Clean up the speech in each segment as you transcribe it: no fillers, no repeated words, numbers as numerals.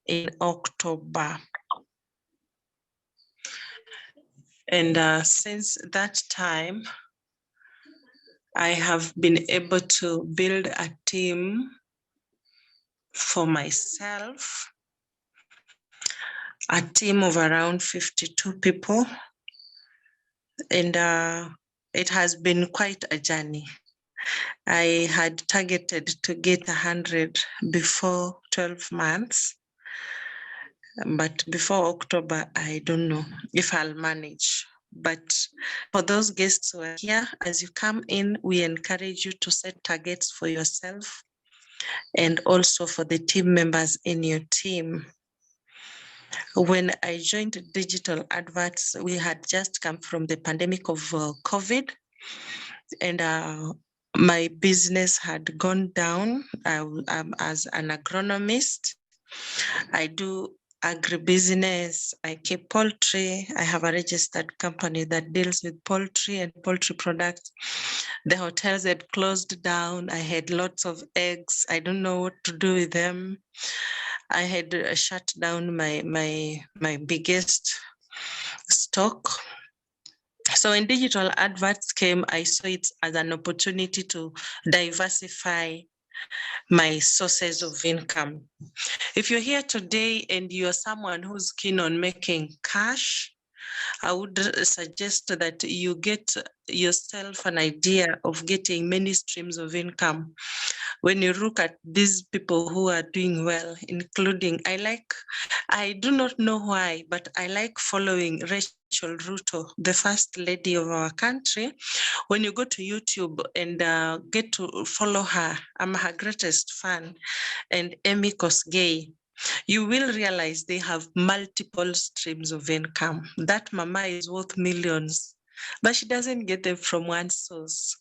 in October. And since that time, I have been able to build a team for myself, a team of around 52 people. And it has been quite a journey. I had targeted to get 100 before 12 months. But before October, I don't know if I'll manage. But for those guests who are here, as you come in, we encourage you to set targets for yourself and also for the team members in your team. When I joined Digital Adverts, we had just come from the pandemic of COVID, and my business had gone down. I'm as an agronomist. I do agribusiness. I keep poultry. I have a registered company that deals with poultry and poultry products. The hotels had closed down. I had lots of eggs. I don't know what to do with them. I had shut down my biggest stock. So when Digital Adverts came, I saw it as an opportunity to diversify my sources of income. If you're here today and you're someone who's keen on making cash, I would suggest that you get yourself an idea of getting many streams of income. When you look at these people who are doing well, including, I do not know why, but I like following Rachel Ruto, the first lady of our country. When you go to YouTube and get to follow her, I'm her greatest fan, and Emmy Kosgei, you will realize they have multiple streams of income. That mama is worth millions, but she doesn't get them from one source.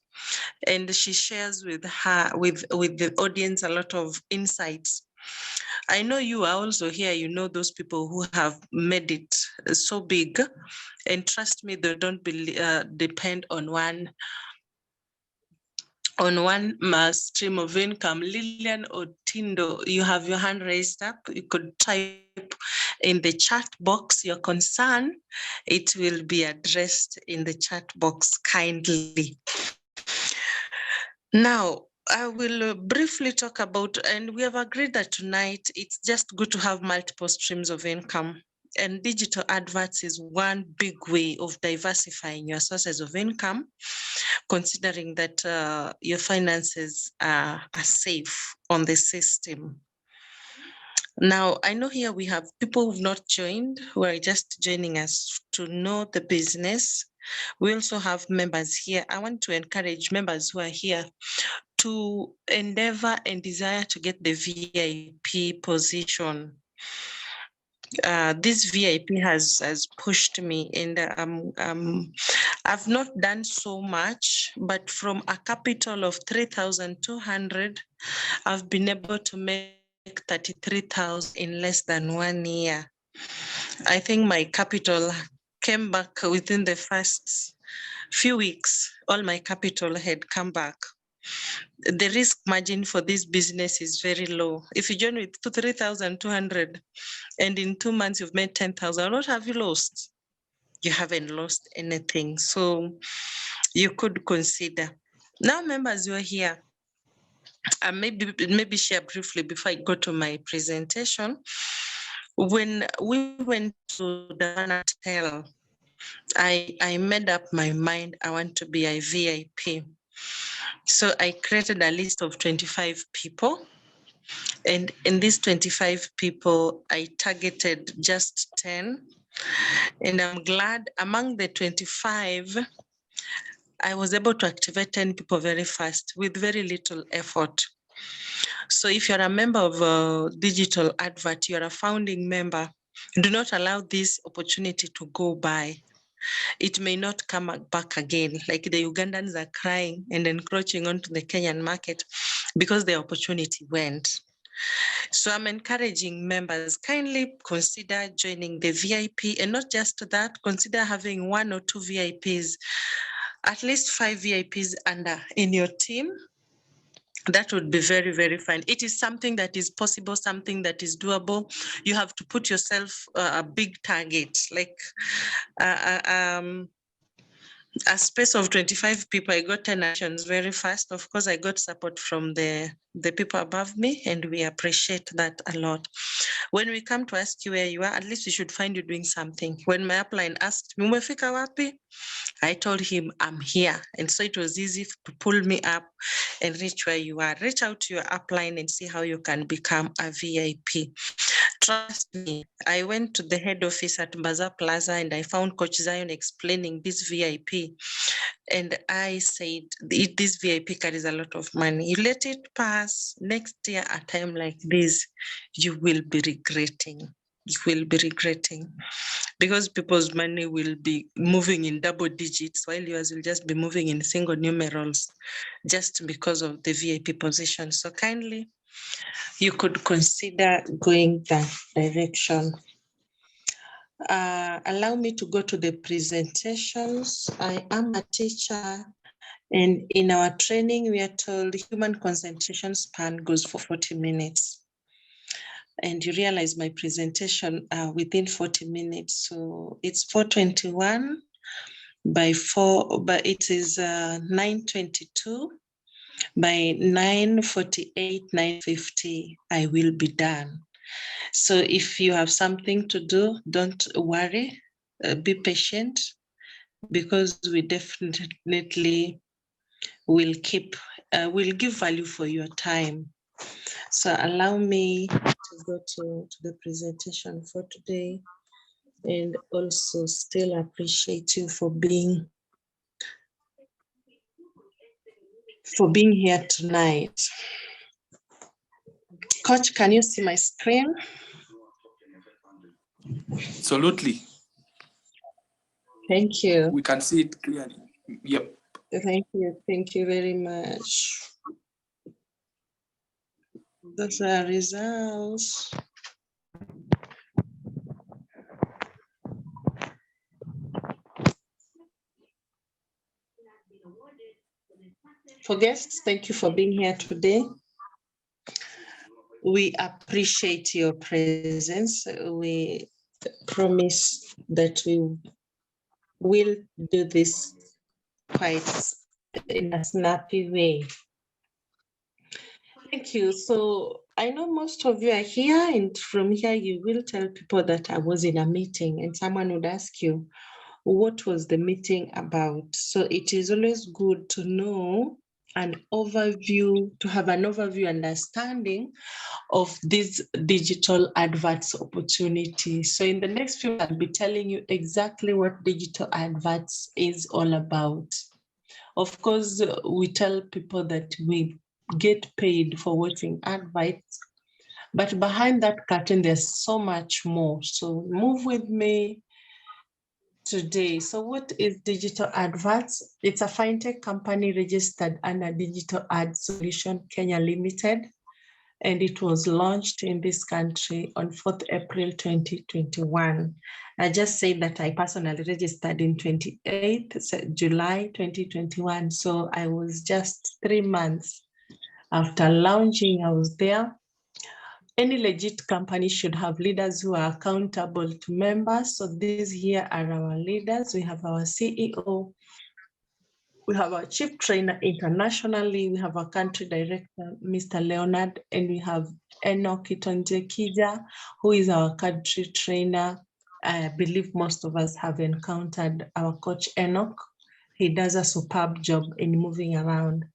And she shares with the audience a lot of insights. I know you are also here, you know those people who have made it so big, and trust me, they don't depend on one stream of income. Lillian Otindo, you have your hand raised up. You could type in the chat box your concern. It will be addressed in the chat box kindly. Now, I will briefly talk about, and we have agreed that tonight it's just good to have multiple streams of income. And digital adverts is one big way of diversifying your sources of income, considering that your finances are safe on the system. Now, I know here we have people who've not joined, who are just joining us to know the business. We also have members here. I want to encourage members who are here to endeavor and desire to get the VIP position. This VIP has pushed me, and I've not done so much, but from a capital of 3,200, I've been able to make 33,000 in less than 1 year. I think my capital came back within the first few weeks. All my capital had come back. The risk margin for this business is very low. If you join with 3,200 and in 2 months you've made 10,000, what have you lost? You haven't lost anything. So you could consider. Now, members who are here, maybe share briefly before I go to my presentation. When we went to the hotel, I made up my mind I want to be a VIP. So I created a list of 25 people. And in these 25 people, I targeted just 10. And I'm glad among the 25, I was able to activate 10 people very fast with very little effort. So if you're a member of Digital Advert, you're a founding member, do not allow this opportunity to go by. It may not come back again, like the Ugandans are crying and encroaching onto the Kenyan market because the opportunity went. So I'm encouraging members, kindly consider joining the VIP, and not just that, consider having 1 or 2 VIPs, at least 5 VIPs in your team. That would be very, very fine. It is something that is possible, something that is doable. You have to put yourself a big target, like a space of 25 people. I got 10 actions very fast. Of course, I got support from the people above me, and we appreciate that a lot. When we come to ask you where you are, at least we should find you doing something. When my upline asked me, umefika wapi? I told him, I'm here. And so it was easy to pull me up and reach where you are. Reach out to your upline and see how you can become a VIP. Trust me, I went to the head office at Bazaar Plaza and I found Coach Zion explaining this VIP. And I said, this VIP carries a lot of money. You let it pass. Next year, a time like this, you will be regretting. You will be regretting, because people's money will be moving in double digits while yours will just be moving in single numerals just because of the VIP position. So kindly, you could consider going that direction. Allow me to go to the presentations. I am a teacher, and in our training, we are told human concentration span goes for 40 minutes. And you realize my presentation within 40 minutes. So it's 4:21 by 4, but it is 9:22. By 9:48, 9:50, I will be done. So if you have something to do, don't worry, be patient, because we definitely will give value for your time. So allow me to go to the presentation for today, and also still appreciate you for being here tonight. Coach, can you see my screen? Absolutely. Thank you. We can see it clearly. Yep. Thank you. Thank you very much. Those are results. For guests, thank you for being here today. We appreciate your presence. We promise that we will do this quite in a snappy way. Thank you. So I know most of you are here, and from here you will tell people that I was in a meeting, and someone would ask you, what was the meeting about? So it is always good to know an overview, to have an overview understanding of this digital adverts opportunity. So in the next few, I'll be telling you exactly what digital adverts is all about. Of course, we tell people that we get paid for watching adverts, but behind that curtain, there's so much more. So move with me today. So what is digital adverts? It's a fintech company registered under Digital Ad Solution Kenya Limited, and it was launched in this country on 4th April 2021. I just said that I personally registered in 28th July 2021. So I was just 3 months after launching, I was there. Any legit company should have leaders who are accountable to members. So these here are our leaders. We have our CEO, we have our chief trainer internationally, we have our country director, Mr. Leonard, and we have Enoch Kija, who is our country trainer. I believe most of us have encountered our coach Enoch. He does a superb job in moving around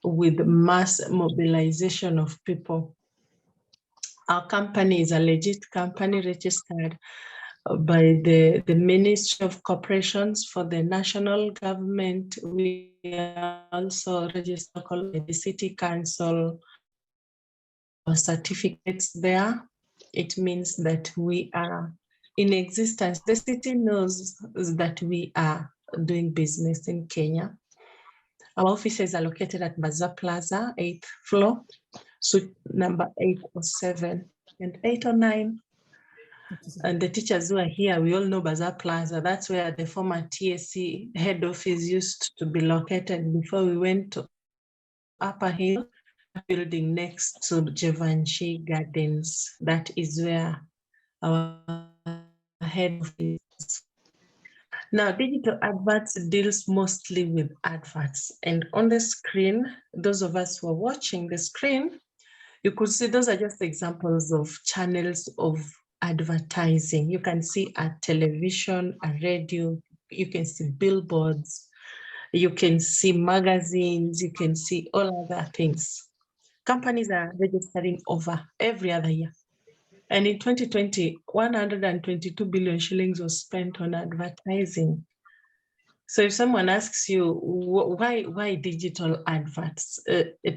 with mass mobilization of people. Our company is a legit company registered by the Ministry of Corporations for the national government. We are also registered by the City Council. Our certificates there. It means that we are in existence. The city knows that we are doing business in Kenya. Our offices are located at Bazaar Plaza, 8th floor, suite number 807 and 809. And the teachers who are here, we all know Bazaar Plaza. That's where the former TSC head office used to be located before we went to Upper Hill, building next to Givenchy Gardens. That is where our head office is. Now, digital adverts deals mostly with adverts. And on the screen, those of us who are watching the screen, you could see those are just examples of channels of advertising. You can see a television, a radio, you can see billboards, you can see magazines, you can see all other things. Companies are registering over every other year. And in 2020, 122 billion shillings was spent on advertising. So if someone asks you why digital adverts,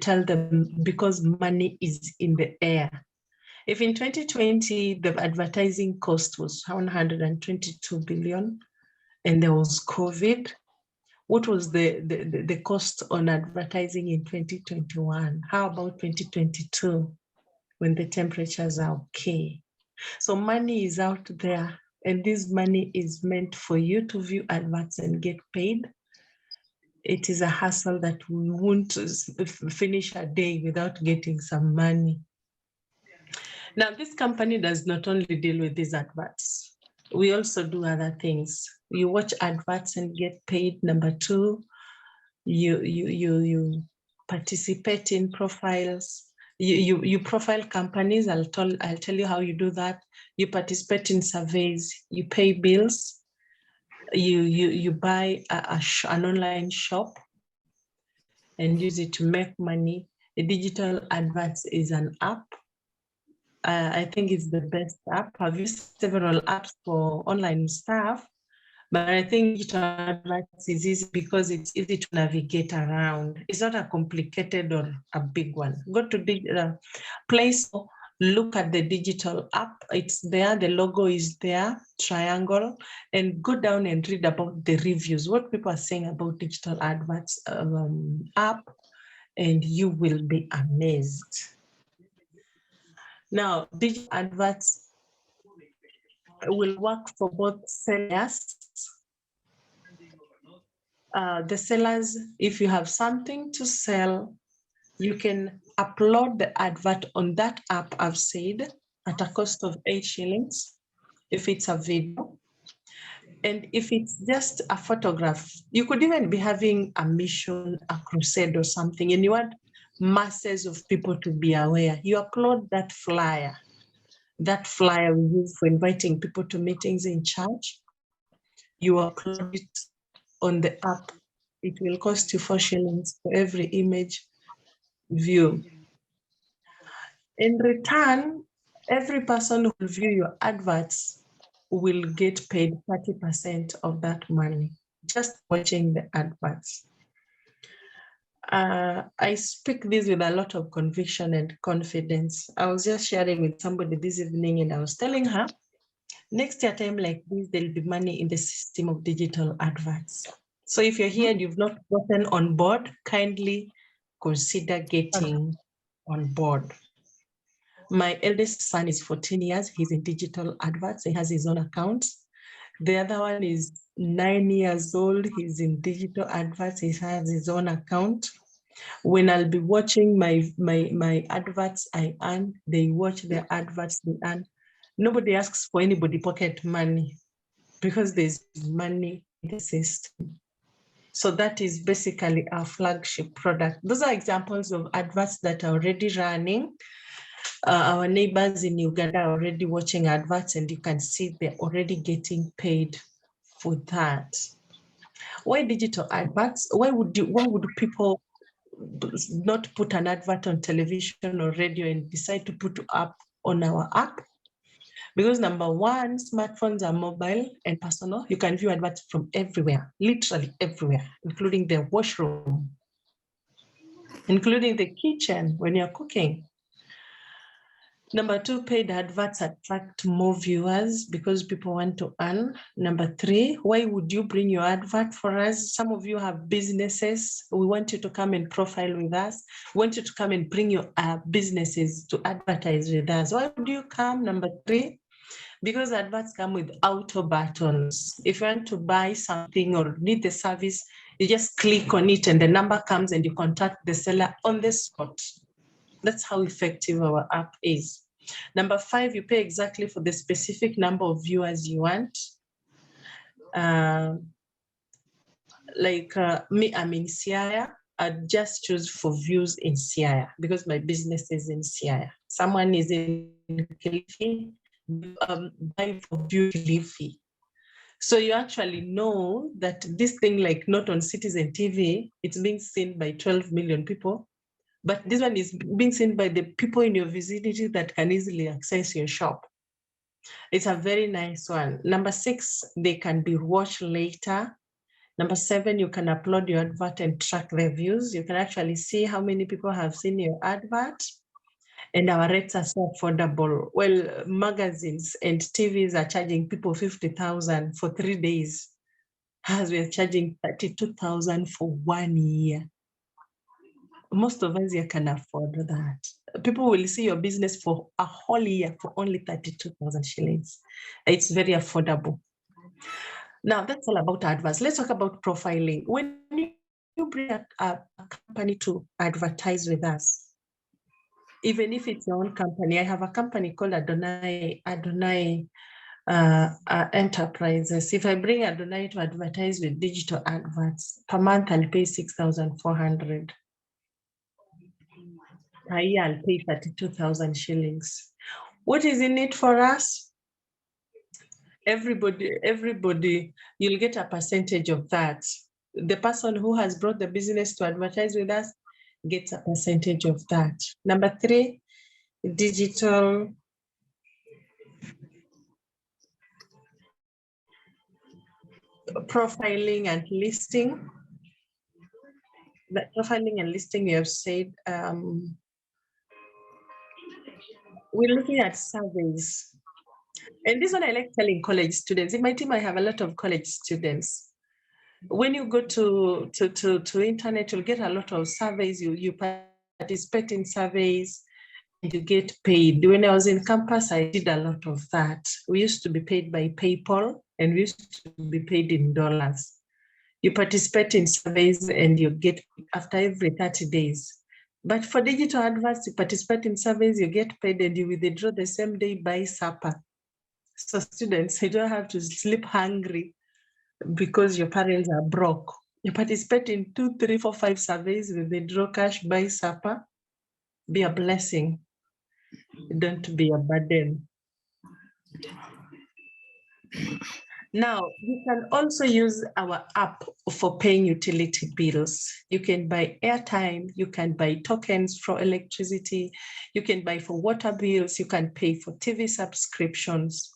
tell them because money is in the air. If in 2020 the advertising cost was 122 billion and there was COVID, what was the cost on advertising in 2021? How about 2022 when the temperatures are okay? So money is out there, and this money is meant for you to view adverts and get paid. It is a hustle that we won't finish a day without getting some money. Now, this company does not only deal with these adverts. We also do other things. You watch adverts and get paid. Number two, you participate in profiles. You profile companies. I'll tell you how you do that. You participate in surveys. You pay bills. You buy an online shop and use it to make money. A digital adverts is an app. I think it's the best app. I've used several apps for online stuff, but I think digital adverts is easy because it's easy to navigate around. It's not a complicated or a big one. Go to the Play Store, look at the digital app. It's there, the logo is there, triangle, and go down and read about the reviews, what people are saying about digital adverts app, and you will be amazed. Now, digital adverts will work for both sellers. The sellers, if you have something to sell, you can upload the advert on that app, I've said, at a cost of 8 shillings, if it's a video. And if it's just a photograph, you could even be having a mission, a crusade or something, and you want masses of people to be aware. You upload that flyer. That flyer we use for inviting people to meetings in church. You upload it on the app. It will cost you 4 shillings for every image view. In return, every person who will view your adverts will get paid 30% of that money, just watching the adverts. I speak this with a lot of conviction and confidence. I was just sharing with somebody this evening and I was telling her, next year time like this, there'll be money in the system of digital adverts. So if you're here and you've not gotten on board, kindly consider getting on board. My eldest son is 14 years. He's in digital adverts. He has his own account. The other one is 9 years old. He's in digital adverts. He has his own account. When I'll be watching my adverts I earn, they watch their adverts they earn. Nobody asks for anybody pocket money because there's money in the system. So that is basically our flagship product. Those are examples of adverts that are already running. Our neighbors in Uganda are already watching adverts, and you can see they're already getting paid for that. Why digital adverts? Why would people not put an advert on television or radio and decide to put up on our app? Because number one, smartphones are mobile and personal. You can view adverts from everywhere, literally everywhere, including the washroom, including the kitchen when you're cooking. Number two, paid adverts attract more viewers because people want to earn. Number three, why would you bring your advert for us? Some of you have businesses. We want you to come and profile with us. We want you to come and bring your businesses to advertise with us. Why would you come? Number three, because adverts come with auto buttons. If you want to buy something or need the service, You just click on it and the number comes and you contact the seller on the spot. That's how effective our app is. Number 5, you pay exactly for the specific number of viewers you want. Me, I'm in Siaya. I'd just choose for views in Siaya because my business is in Siaya. Someone is in Kilifi, buy for view Kilifi. So you actually know that this thing, like not on Citizen TV, it's being seen by 12 million people. But this one is being seen by the people in your vicinity that can easily access your shop. It's a very nice one. Number 6, they can be watched later. Number 7, you can upload your advert and track the views. You can actually see how many people have seen your advert. And our rates are so affordable. Well, magazines and TVs are charging people 50,000 for 3 days, as we are charging 32,000 for 1 year. Most of us here can afford that. People will see your business for a whole year for only 32,000 shillings. It's very affordable. Now, that's all about adverts. Let's talk about profiling. When you bring a company to advertise with us, even if it's your own company, I have a company called Adonai Enterprises. If I bring Adonai to advertise with digital adverts, per month I'll pay 6,400. Per year I'll pay 32,000 shillings. What is in it for us? Everybody, you'll get a percentage of that. The person who has brought the business to advertise with us gets a percentage of that. Number 3, digital profiling and listing. The profiling and listing, you have said, we're looking at surveys. And this one I like telling college students. In my team, I have a lot of college students. When you go to internet, you'll get a lot of surveys. You participate in surveys and you get paid. When I was in campus, I did a lot of that. We used to be paid by PayPal and we used to be paid in dollars. You participate in surveys and you get after every 30 days. But for digital adverts, you participate in surveys, you get paid and you withdraw the same day by supper. So students, you don't have to sleep hungry because your parents are broke. You participate in 2, 3, 4, 5 surveys, withdraw cash, buy supper. Be a blessing. Don't be a burden. Now, you can also use our app for paying utility bills. You can buy airtime, you can buy tokens for electricity, you can buy for water bills, you can pay for TV subscriptions,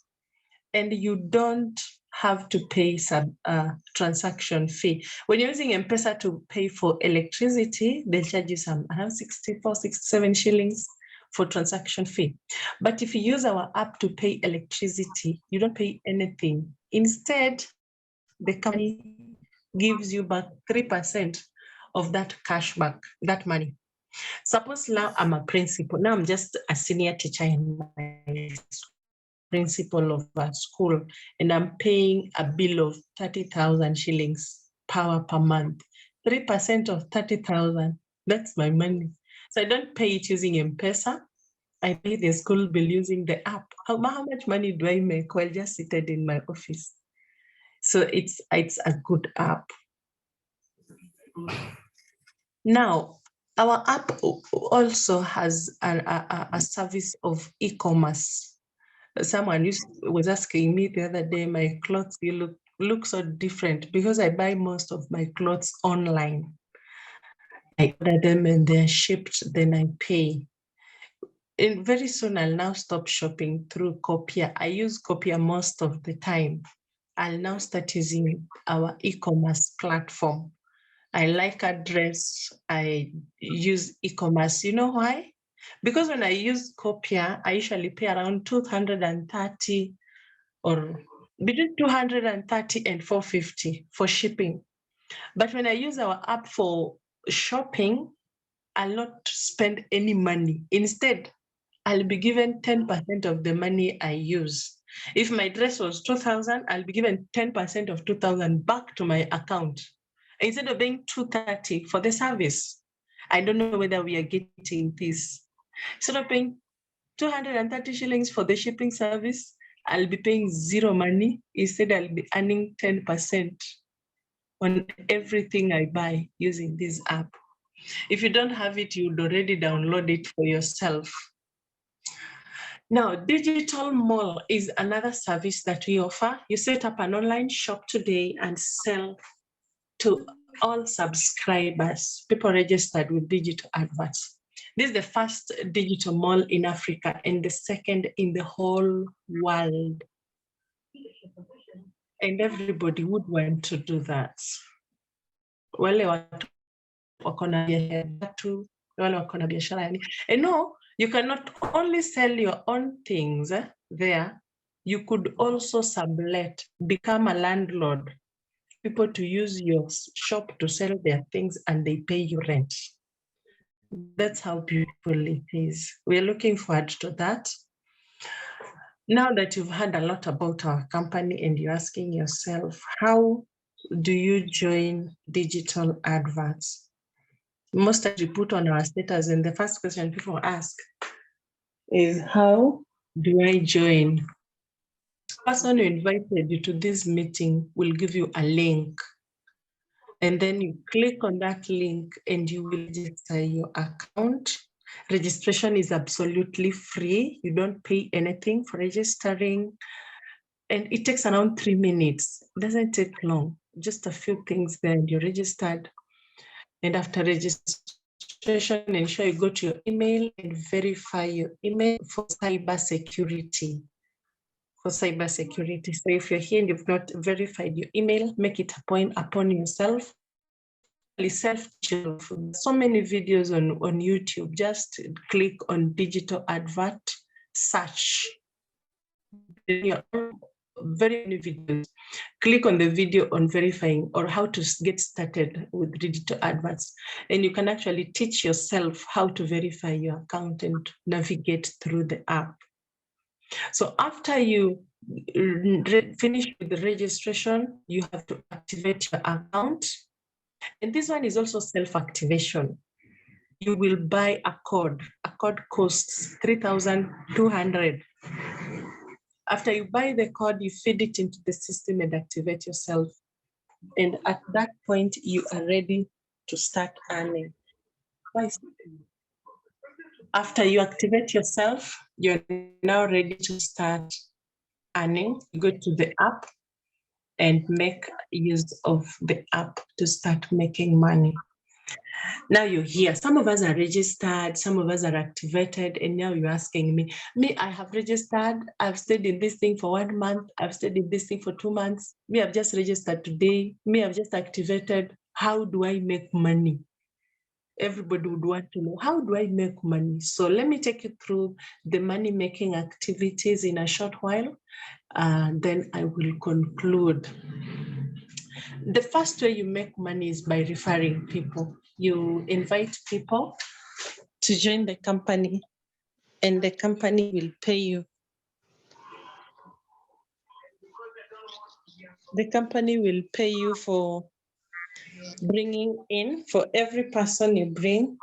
and you don't have to pay some transaction fee. When you're using M-Pesa to pay for electricity, they'll charge you some around 64, 67 shillings for transaction fee. But if you use our app to pay electricity, you don't pay anything. Instead, the company gives you back 3% of that cash back, that money. Suppose now I'm a principal. Now I'm just a senior teacher in my principal of a school, and I'm paying a bill of 30,000 shillings per month. 3% of 30,000, that's my money. So I don't pay it using M-Pesa. I pay the school bill using the app. How much money do I make while just seated in my office? So it's a good app. Now, our app also has a service of e-commerce. Someone was asking me the other day, my clothes look so different because I buy most of my clothes online. I order them and they're shipped, then I pay. And very soon I'll now stop shopping through Copia. I use Copia most of the time. I'll now start using our e-commerce platform. I like Adverts. I use e-commerce. You know why? Because when I use Copia, I usually pay around 230 or between 230 and 450 for shipping. But when I use our app for shopping, I'll not spend any money. Instead, I'll be given 10% of the money I use. If my dress was 2,000, I'll be given 10% of 2,000 back to my account. Instead of paying 230 for the service, I don't know whether we are getting this. Instead of paying 230 shillings for the shipping service, I'll be paying zero money. Instead, I'll be earning 10% on everything I buy using this app. If you don't have it, you'd already download it for yourself. Now, Digital Mall is another service that we offer. You set up an online shop today and sell to all subscribers, people registered with digital adverts. This is the first digital mall in Africa and the second in the whole world. And everybody would want to do that. Wale watu wako na biashara tu, wale wako na biashara yani. And no, you cannot only sell your own things there, you could also sublet, become a landlord, people to use your shop to sell their things and they pay you rent. That's how beautiful it is. We're looking forward to that. Now that you've heard a lot about our company and you're asking yourself, how do you join digital adverts? Most times we put on our status, and the first question people ask is, how do I join? The person who invited you to this meeting will give you a link. And then you click on that link and you will register your account. Registration is absolutely free. You don't pay anything for registering. And it takes around 3 minutes. It doesn't take long. Just a few things there and you're registered. And after registration, ensure you go to your email and verify your email for cybersecurity. So if you're here and you've not verified your email, make it a point upon yourself. So many videos on YouTube. Just click on digital advert, search. Very many videos. Click on the video on verifying or how to get started with digital adverts. And you can actually teach yourself how to verify your account and navigate through the app. So after you finish with the registration, you have to activate your account. And this one is also self-activation. You will buy a code. A code costs 3,200. After you buy the code, you feed it into the system and activate yourself. And at that point, you are ready to start earning. After you activate yourself, you're now ready to start earning. You go to the app and make use of the app to start making money. Now you're here. Some of us are registered, some of us are activated, and now you're asking me, I have registered, I've stayed in this thing for 1 month, I've stayed in this thing for 2 months, I've just registered today, I've just activated. How do I make money? Everybody would want to know, how do I make money? So let me take you through the money-making activities in a short while, and then I will conclude. The first way you make money is by referring people. You invite people to join the company, and the company will pay you. The company will pay you for bringing in, for every person you bring,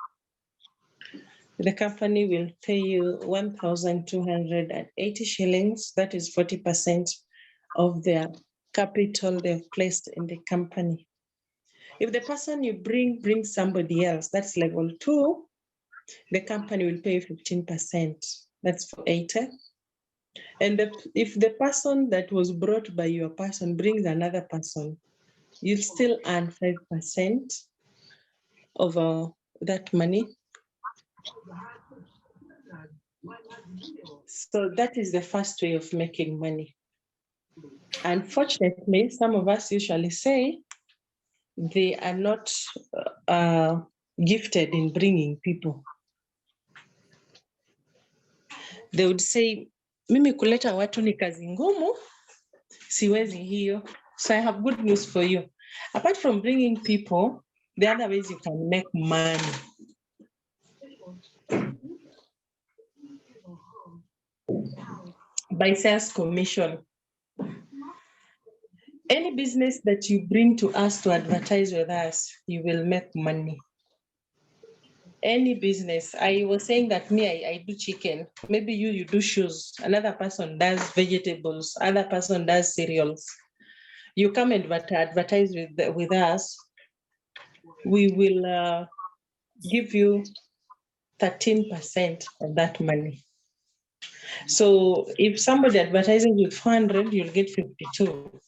the company will pay you 1,280 shillings. That is 40% of their capital they've placed in the company. If the person you bring brings somebody else, that's level 2, the company will pay 15%. That's for 80. And if the person that was brought by your person brings another person, you'll still earn 5% of that money. So that is the first way of making money. Unfortunately, some of us usually say they are not gifted in bringing people. They would say, mimi kuleta watu ni kazi ngumu, siwezi hiyo. So I have good news for you. Apart from bringing people, the other ways you can make money. By sales commission. Any business that you bring to us to advertise with us, you will make money. Any business. I was saying that me, I do chicken. Maybe you do shoes. Another person does vegetables. Other person does cereals. You come and advertise with us. We will give you 13% of that money. So if somebody advertises with 400, you'll get 52.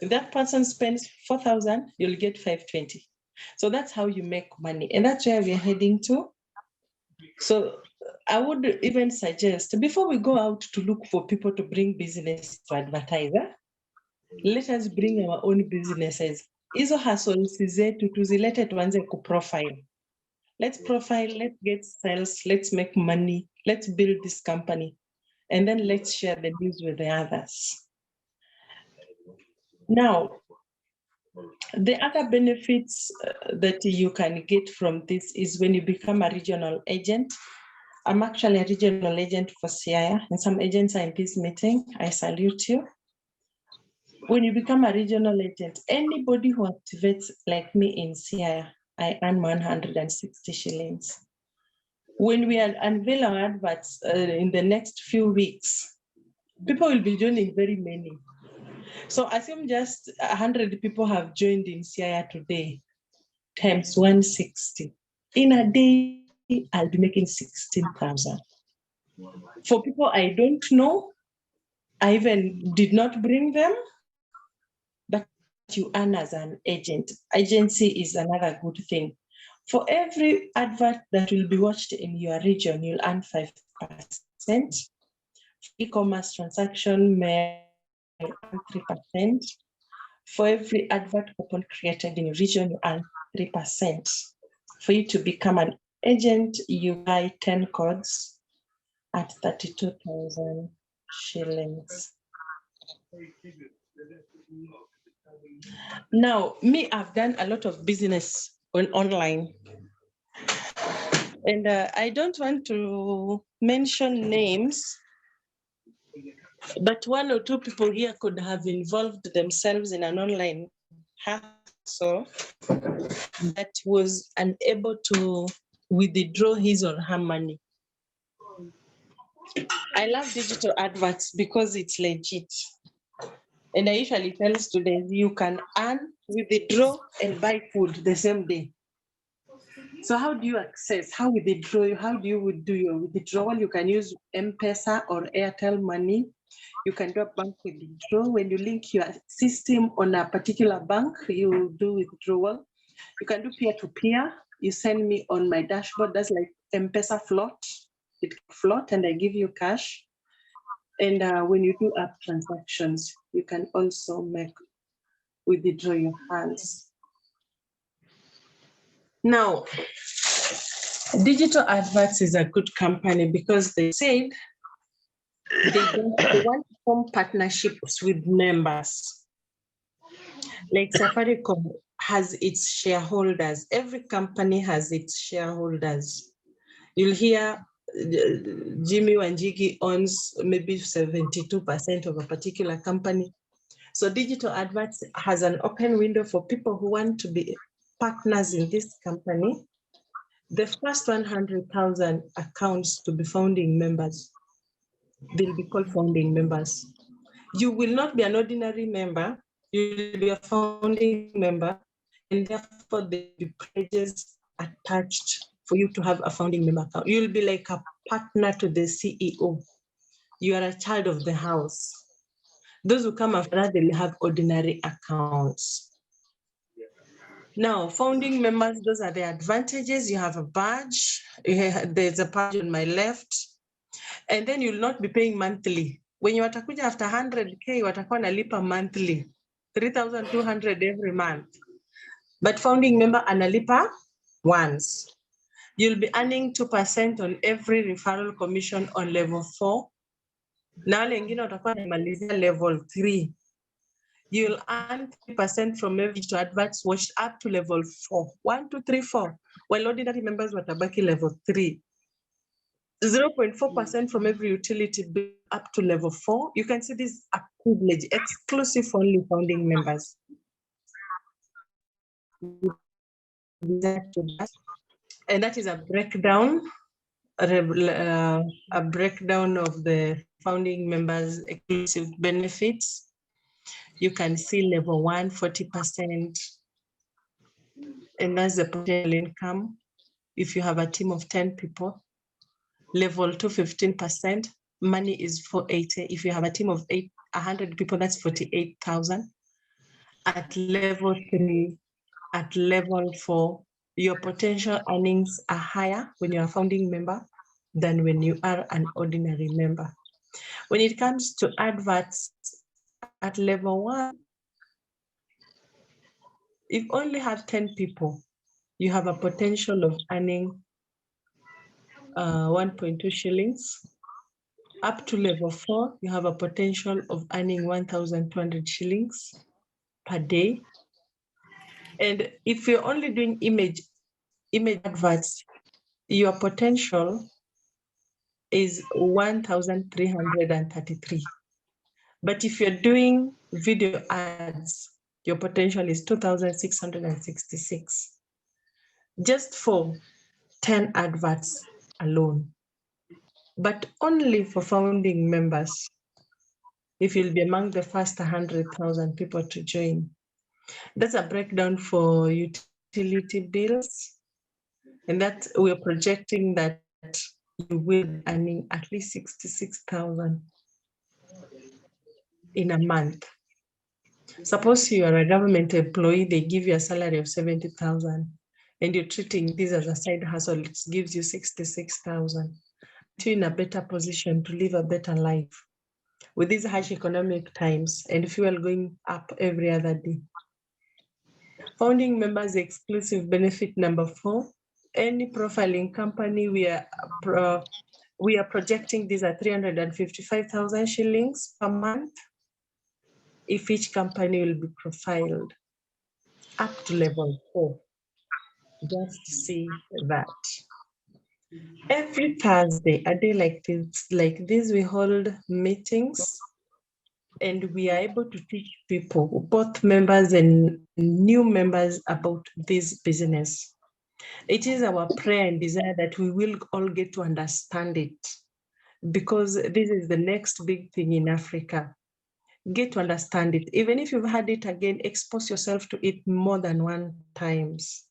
If that person spends 4,000, you'll get 520. So that's how you make money. And that's where we're heading to. So I would even suggest, before we go out to look for people to bring business to advertise, let us bring our own businesses. Hizo hustles zetu tuzilete tuanze kuprofile. Let's profile, let's get sales, let's make money, let's build this company, and then let's share the news with the others. Now, the other benefits that you can get from this is when you become a regional agent. I'm actually a regional agent for CIA, and some agents are in this meeting. I salute you. When you become a regional agent, anybody who activates like me in CIA, I earn 160 shillings. When we unveil our adverts in the next few weeks, people will be joining very many. So assume just 100 people have joined in CIA today, times 160. In a day, I'll be making 16,000. For people I don't know, I even did not bring them, but you earn as an agent. Agency is another good thing. For every advert that will be watched in your region, you'll earn 5%. E-commerce transaction may earn 3%. For every advert coupon created in your region, you earn 3%. For you to become an agent, you buy 10 codes at 32,000 shillings. Now, me, I've done a lot of business online. And I don't want to mention names, but one or two people here could have involved themselves in an online hustle that was unable to withdraw his or her money. I love digital adverts because it's legit. And I usually tell students you can earn, withdraw, and buy food the same day. So how do you access? How do you do your withdrawal? You can use M-Pesa or Airtel Money. You can do a bank withdrawal. When you link your system on a particular bank, you do withdrawal. You can do peer-to-peer. You send me on my dashboard. That's like M-Pesa float. It float and I give you cash. And when you do app transactions, you can also withdraw your funds. Now, Digital Adverts is a good company because they said they want to form partnerships with members. Like Safaricom has its shareholders. Every company has its shareholders. You'll hear Jimmy Wanjigi owns maybe 72% of a particular company. So Digital Adverts has an open window for people who want to be partners in this company. The first 100,000 accounts to be founding members, they'll be called founding members. You will not be an ordinary member, you'll be a founding member, and therefore there'll be pledges attached for you to have a founding member account. You'll be like a partner to the CEO. You are a child of the house. Those who come after that, they'll have ordinary accounts. Now, founding members, those are the advantages. You have a badge. There's a badge on my left. And then you'll not be paying monthly. When you watakuja after 100K, watakuwa nalipa monthly, 3,200 every month. But founding member analipa once. You'll be earning 2% on every referral commission on level 4. Na wale wengine watakuwa namalizia level 3. You'll earn 3% from every digital adverts watched up to level 4. 1, 2, 3, 4. While ordinary members watabaki level 3. 0.4% from every utility bill up to level 4. You can see these are privilege, exclusive for only founding members. And that is a breakdown of the founding members' exclusive benefits. You can see level 1, 40%, and that's the potential income if you have a team of 10 people. Level 2, 15%. Money is 480. If you have a team of 100 people, that's 48,000. At level 3, at level 4, your potential earnings are higher when you're a founding member than when you are an ordinary member. When it comes to adverts at level 1, if you only have 10 people, you have a potential of earning 1.2 shillings. Up to level 4, you have a potential of earning 1,200 shillings per day. And if you're only doing image adverts, your potential is 1,333. But if you're doing video ads, your potential is 2,666. Just for 10 adverts alone, but only for founding members. If you'll be among the first 100,000 people to join. That's a breakdown for utility bills. And that we're projecting that you will be earning at least 66,000 in a month. Suppose you are a government employee, they give you a salary of 70,000 and you're treating this as a side hustle, it gives you 66,000. You're in a better position to live a better life. With these harsh economic times and fuel going up every other day. Founding members exclusive benefit number 4, any profiling company, we are projecting these at 355,000 shillings per month if each company will be profiled up to level 4. Just to see that. Every Thursday, a day like this, we hold meetings and we are able to teach people, both members and new members, about this business. It is our prayer and desire that we will all get to understand it, because this is the next big thing in Africa. Get to understand it. Even if you've had it again, expose yourself to it more than one times.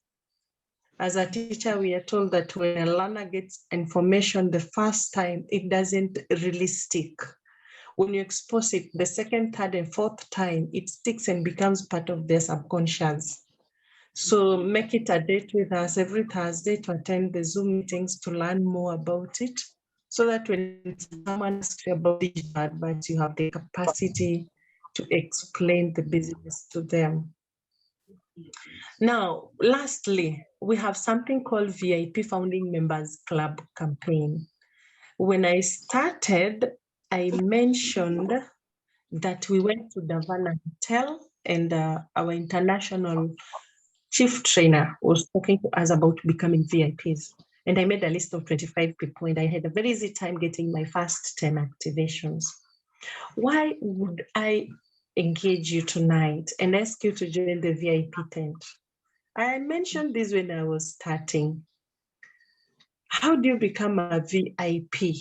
As a teacher, we are told that when a learner gets information the first time, it doesn't really stick. When you expose it the second, third, and fourth time, it sticks and becomes part of their subconscious. So make it a date with us every Thursday to attend the Zoom meetings to learn more about it, so that when someone asks you about digital adverts, you have the capacity to explain the business to them. Now, lastly, we have something called VIP Founding Members Club campaign. When I started, I mentioned that we went to the Havana Hotel and our international chief trainer was talking to us about becoming VIPs. And I made a list of 25 people and I had a very easy time getting my first 10 activations. Why would I engage you tonight and ask you to join the VIP tent? I mentioned this when I was starting. How do you become a VIP?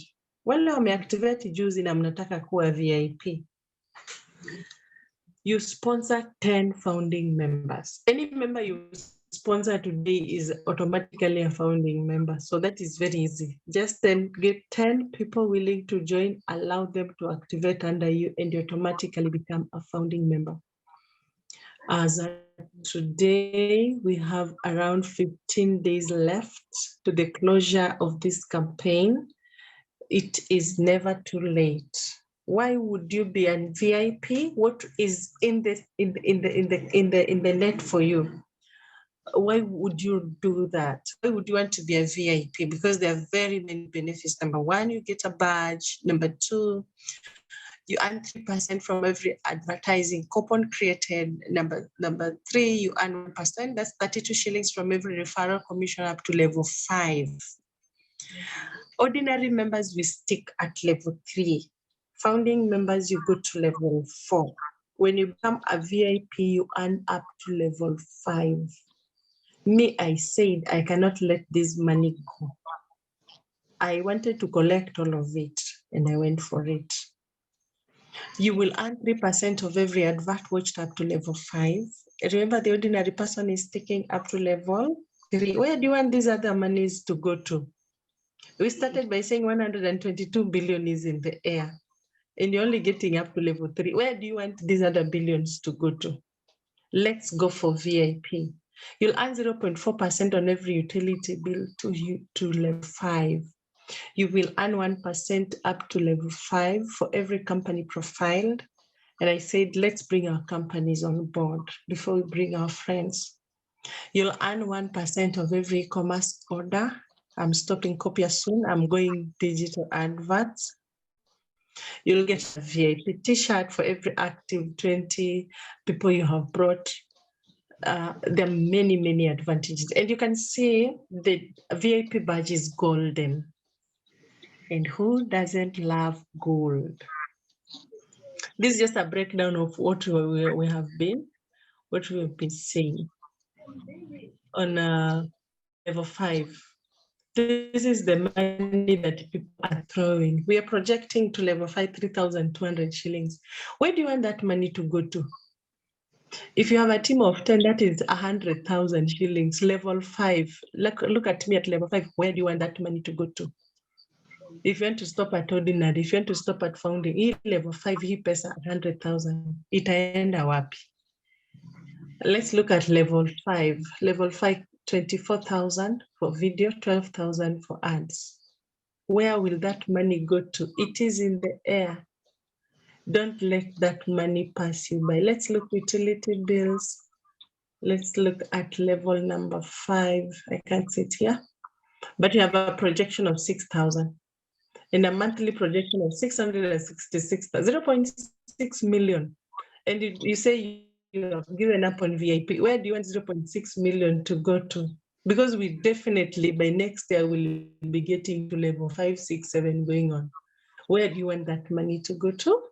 Wale wameactivate juzi na mnataka kuwa VIP. You sponsor 10 founding members. Any member you sponsor today is automatically a founding member. So that is very easy. Just then get 10 people willing to join, allow them to activate under you, and you automatically become a founding member. As of today, we have around 15 days left to the closure of this campaign. It is never too late. Why would you be a VIP? What is in the net for you? Why would you do that? Why would you want to be a VIP? Because there are very many benefits. Number 1, you get a badge. Number 2, you earn 3% from every advertising coupon created. Number 3, you earn 1%. That's 32 shillings from every referral commission up to level 5. Ordinary members, we stick at level 3. Founding members, you go to level 4. When you become a VIP, you earn up to level 5. Me, I said I cannot let this money go. I wanted to collect all of it, and I went for it. You will earn 3% of every advert watched up to level 5. Remember, the ordinary person is taking up to level 3. Where do you want these other monies to go to? We started by saying 122 billion is in the air, and you're only getting up to level 3. Where do you want these other billions to go to? Let's go for VIP. You'll earn 0.4% on every utility bill to level 5. You will earn 1% up to level 5 for every company profiled. And I said, let's bring our companies on board before we bring our friends. You'll earn 1% of every e-commerce order. I'm stopping Copia soon. I'm going digital adverts. You'll get a VIP t-shirt for every active 20 people you have brought. There are many, many advantages. And you can see the VIP badge is golden. And who doesn't love gold? This is just a breakdown of what we have been saying. On level 5, this is the money that people are throwing. We are projecting to level 5, 3,200 shillings. Where do you want that money to go to? If you have a team of 10, that is 100,000 shillings. Level 5, look at me at level 5. Where do you want that money to go to? If you want to stop at ordinary, if you want to stop at founding, level 5, hii pesa 100,000, itaenda wapi? Let's look at level 5. Level 5, 24,000 for video, 12,000 for ads. Where will that money go to? It is in the air. Don't let that money pass you by. Let's look utility bills. Let's look at level number 5. I can't see it here, but you have a projection of 6,000 and a monthly projection of 666, 0.6 million. And you say you have given up on VIP. Where do you want 0.6 million to go to? Because we definitely by next year will be getting to level 5, 6, 7 going on. Where do you want that money to go to?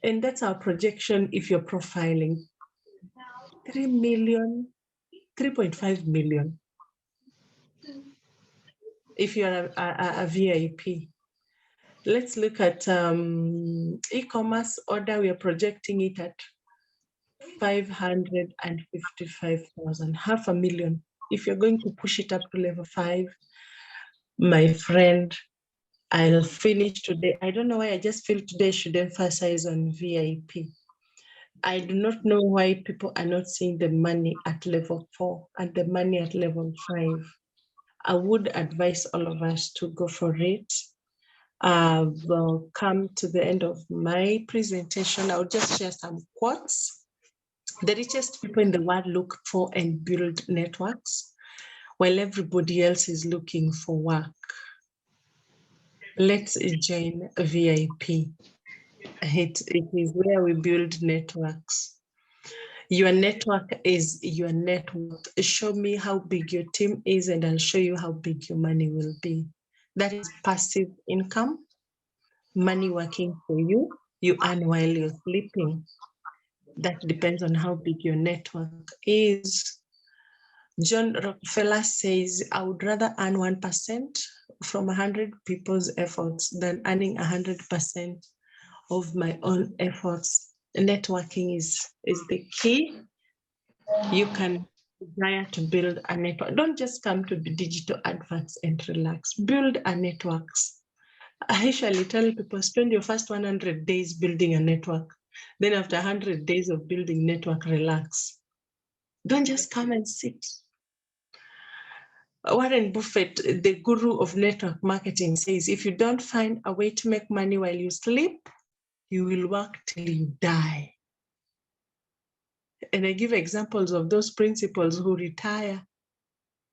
And that's our projection if you're profiling. 3 million, 3.5 million. If you're a VIP. Let's look at e-commerce order. We are projecting it at 555,000, 500,000. If you're going to push it up to level 5, my friend, I'll finish today. I don't know why I just feel today I should emphasize on VIP. I do not know why people are not seeing the money at level 4 and the money at level 5. I would advise all of us to go for it. I've come to the end of my presentation. I'll just share some quotes. The richest people in the world look for and build networks while everybody else is looking for work. Let's join VIP. It is where we build networks. Your network is your network. Show me how big your team is and I'll show you how big your money will be. That is passive income, money working for you. You earn while you're sleeping. That depends on how big your network is. John Rockefeller says, I would rather earn 1% from 100 people's efforts than earning 100% of my own efforts. Networking is the key. You can desire to build a network. Don't just come to the digital adverts and relax. Build a networks. I usually tell people, spend your first 100 days building a network. Then after 100 days of building network, relax. Don't just come and sit. Warren Buffett, the guru of network marketing, says, if you don't find a way to make money while you sleep, you will work till you die. And I give examples of those principals who retire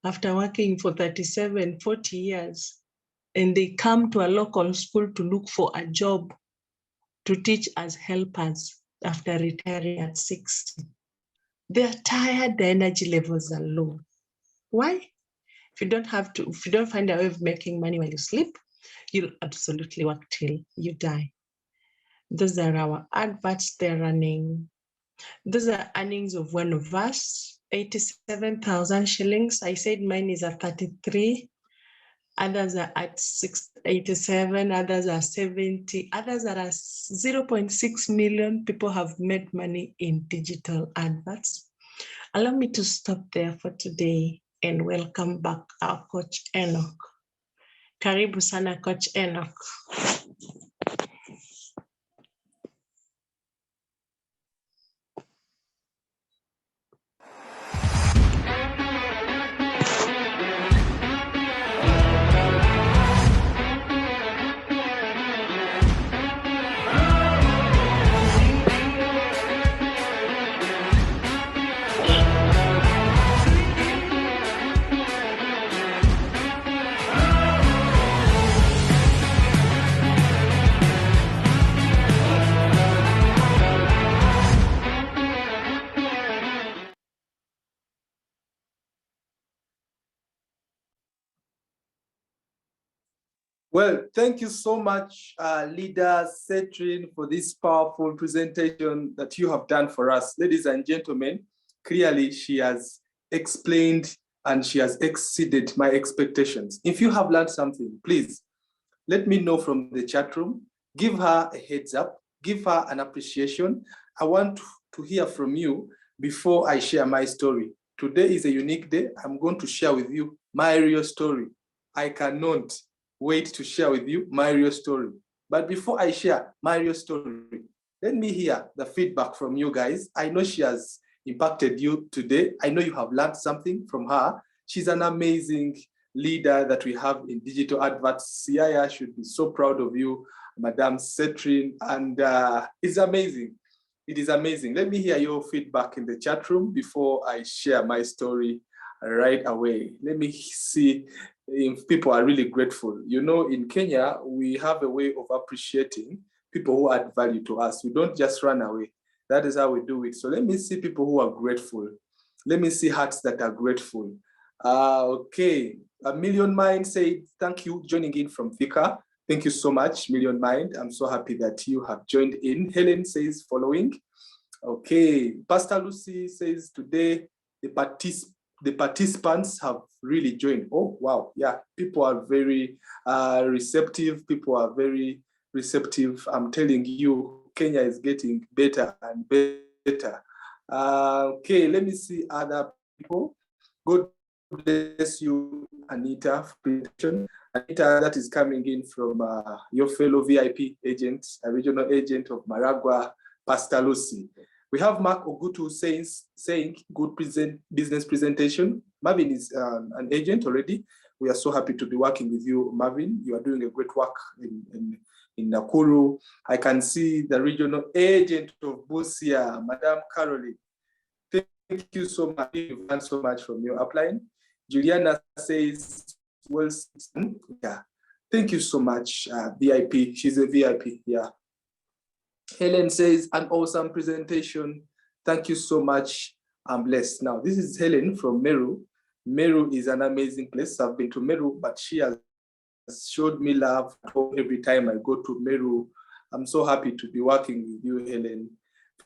after working for 37, 40 years, and they come to a local school to look for a job to teach as helpers after retiring at 60. They're tired, the energy levels are low. Why? If you don't find a way of making money while you sleep, you'll absolutely work till you die. Those are our adverts they're running. Those are earnings of one of us, 87,000 shillings. I said mine is at 33. Others are at 87, others are 70, others are at 0.6 million people have made money in digital adverts. Allow me to stop there for today and welcome back our Coach Enoch. Karibu sana, Coach Enoch. Well, thank you so much, Leader Setrin, for this powerful presentation that you have done for us. Ladies and gentlemen, clearly she has explained and she has exceeded my expectations. If you have learned something, please let me know from the chat room. Give her a heads up, give her an appreciation. I want to hear from you before I share my story. Today is a unique day. I'm going to share with you my real story. I cannot wait to share with you my real story. But before I share my real story, let me hear the feedback from you guys. I know she has impacted you today. I know you have learned something from her. She's an amazing leader that we have in digital adverts. Siaya should be so proud of you, Madam Setrin, and it's amazing. It is amazing. Let me hear your feedback in the chat room before I share my story right away. Let me see if people are really grateful. You know, in Kenya, we have a way of appreciating people who add value to us. We don't just run away. That is how we do it. So let me see people who are grateful. Let me see hearts that are grateful. Okay, A Million Mind said, thank you, joining in from Thika. Thank you so much, Million Mind. I'm so happy that you have joined in. Helen says, following. Okay, Pastor Lucy says, today the participants have really joined. Oh, wow. Yeah, people are very receptive. People are very receptive. I'm telling you, Kenya is getting better and better. Okay, let me see other people. God bless you, Anita, for presentation. Anita, that is coming in from your fellow VIP agent, a regional agent of Maragua, Pastor Lucy. We have Mark Ogutu saying good business presentation. Marvin is an agent already. We are so happy to be working with you, Marvin. You are doing a great work in Nakuru. I can see the regional agent of Busia, Madam Caroline. Thank you so much. You've done so much from your upline. Juliana says, well, yeah. Thank you so much, VIP. She's a VIP, yeah. Helen says, an awesome presentation. Thank you so much. I'm blessed. Now, this is Helen from Meru. Meru is an amazing place. I've been to Meru, but she has showed me love every time I go to Meru. I'm so happy to be working with you, Helen.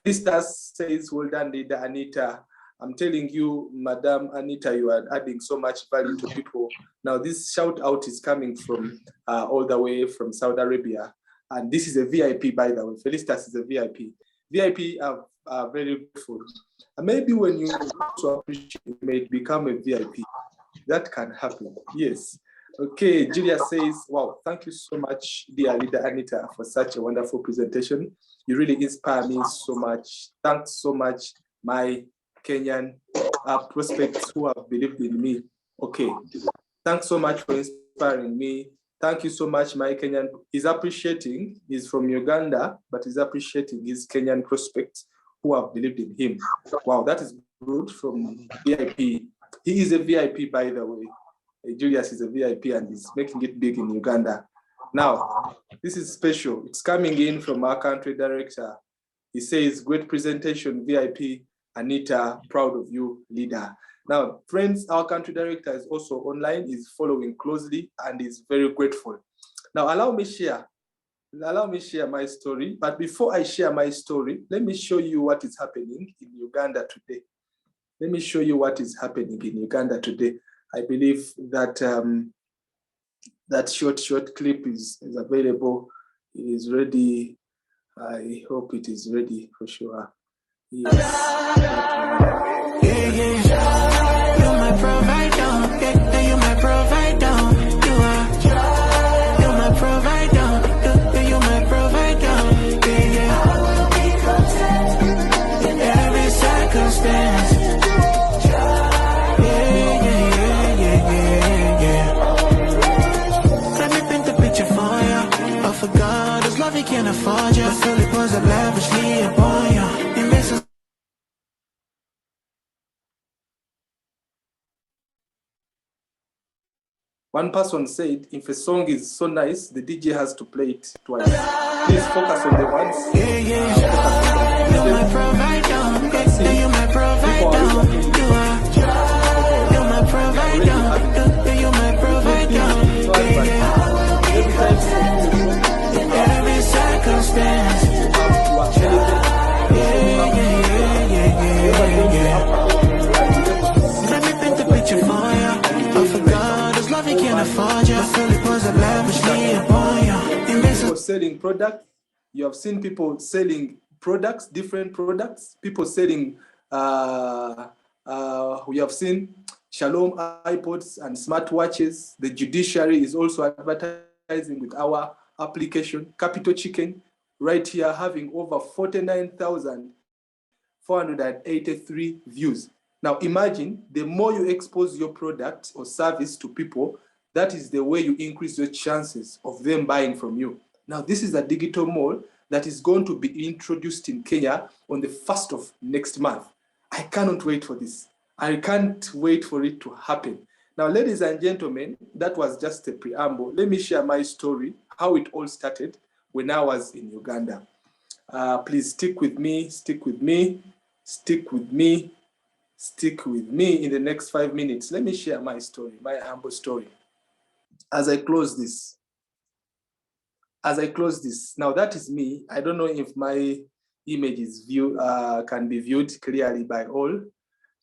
Felicitas says, well done, Leader Anita. I'm telling you, Madam Anita, you are adding so much value to people. Now, this shout out is coming from all the way from Saudi Arabia. And this is a VIP, by the way. Felicitas is a VIP. VIP are very grateful. And maybe when you also appreciate, you may become a VIP. That can happen. Yes. Okay, Julia says, wow, thank you so much, dear Leader Anita, for such a wonderful presentation. You really inspire me so much. Thanks so much, my Kenyan prospects who have believed in me. Okay, thanks so much for inspiring me. Thank you so much, my Kenyan. He's appreciating, he's from Uganda, but he's appreciating his Kenyan prospects who have believed in him. Wow, that is good from VIP. He is a VIP, by the way. Julius is a VIP and he's making it big in Uganda. Now, this is special. It's coming in from our country director. He says, great presentation, VIP. Anita, proud of you, leader. Now, friends, our country director is also online, is following closely, and is very grateful. Now, allow me share my story. But before I share my story, let me show you what is happening in Uganda today. Let me show you what is happening in Uganda today. I believe that that short clip is available. It is ready. I hope it is ready for sure. Yes. You're my provider. You're my provider. You're my provider. You're my provider. I will be content in every circumstance. Let me paint the picture for you. Oh, for God, His love He can't afford you. So He pours up lavishly upon you. He makes us. One person said, if a song is so nice, the DJ has to play it twice. Please focus on the words. You're my provider. You're my provider. You're my provider. You're my provider. Every circumstance. Let me paint the picture for you. Oh, for God, His love He can't afford you. So He pours up lavishly upon you. People selling products. You have seen people selling products, different products. People selling. We have seen Shalom iPods and smartwatches. The judiciary is also advertising with our application. Capital Chicken, right here, having over 49,483 views. Now imagine, the more you expose your product or service to people, that is the way you increase your chances of them buying from you. Now, this is a digital mall that is going to be introduced in Kenya on the 1st of next month. I cannot wait for this. I can't wait for it to happen. Now, ladies and gentlemen, that was just a preamble. Let me share my story, how it all started when I was in Uganda. Please stick with me, stick with me, stick with me, stick with me in the next 5 minutes. Let me share my story, my humble story. As I close this, now that is me. I don't know if my image is can be viewed clearly by all.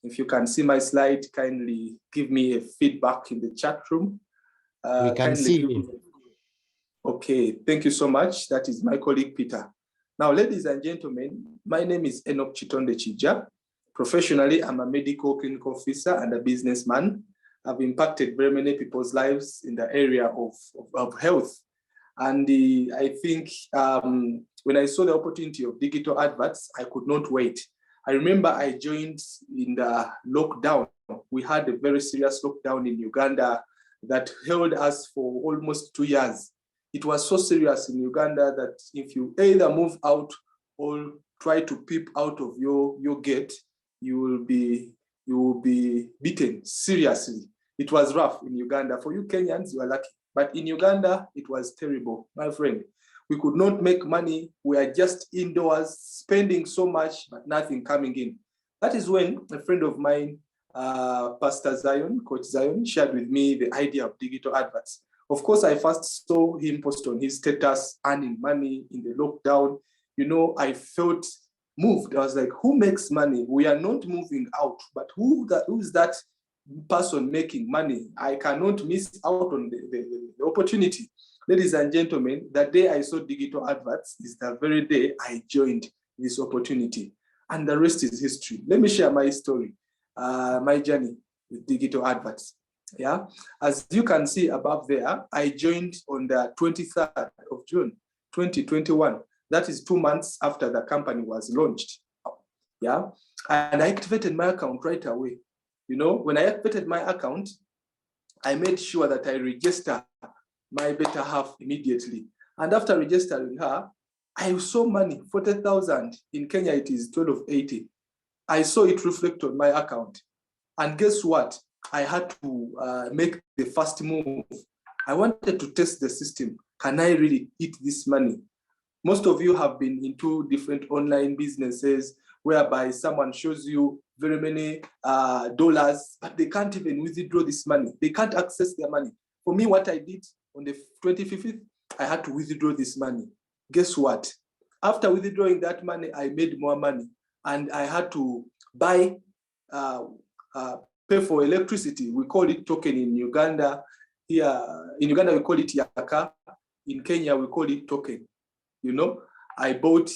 If you can see my slide, kindly give me a feedback in the chat room. We can see you. Okay, thank you so much. That is my colleague, Peter. Now, ladies and gentlemen, my name is Enoch Chitonde Chija. Professionally, I'm a medical clinical officer and a businessman. I've impacted very many people's lives in the area of health. And I think when I saw the opportunity of digital adverts, I could not wait. I remember I joined in the lockdown. We had a very serious lockdown in Uganda that held us for almost 2 years. It was so serious in Uganda that if you either move out or try to peep out of your gate, you will be beaten seriously. It was rough in Uganda. For you Kenyans, you are lucky. But in Uganda, it was terrible, my friend. We could not make money. We are just indoors, spending so much, but nothing coming in. That is when a friend of mine, Pastor Zion, Coach Zion, shared with me the idea of digital adverts. Of course, I first saw him post on his status, earning money in the lockdown. You know, I felt moved. I was like, who makes money? We are not moving out, but who is that person making money? I cannot miss out on the opportunity. Ladies and gentlemen, the day I saw digital adverts is the very day I joined this opportunity. And the rest is history. Let me share my story, my journey with digital adverts. Yeah, as you can see above there, I joined on the 23rd of June, 2021. That is 2 months after the company was launched. Yeah, and I activated my account right away. You know, when I activated my account, I made sure that I register my better half immediately. And after registering her, I saw money, 40,000. In Kenya, it is 1280. I saw it reflect on my account. And guess what? I had to make the first move. I wanted to test the system. Can I really eat this money? Most of you have been into different online businesses whereby someone shows you very many dollars, but they can't even withdraw this money. They can't access their money. For me, what I did on the 25th, I had to withdraw this money. Guess what? After withdrawing that money, I made more money, and I had to buy, pay for electricity. We call it token in Uganda. Here in Uganda, we call it yaka. In Kenya, we call it token. You know, I paid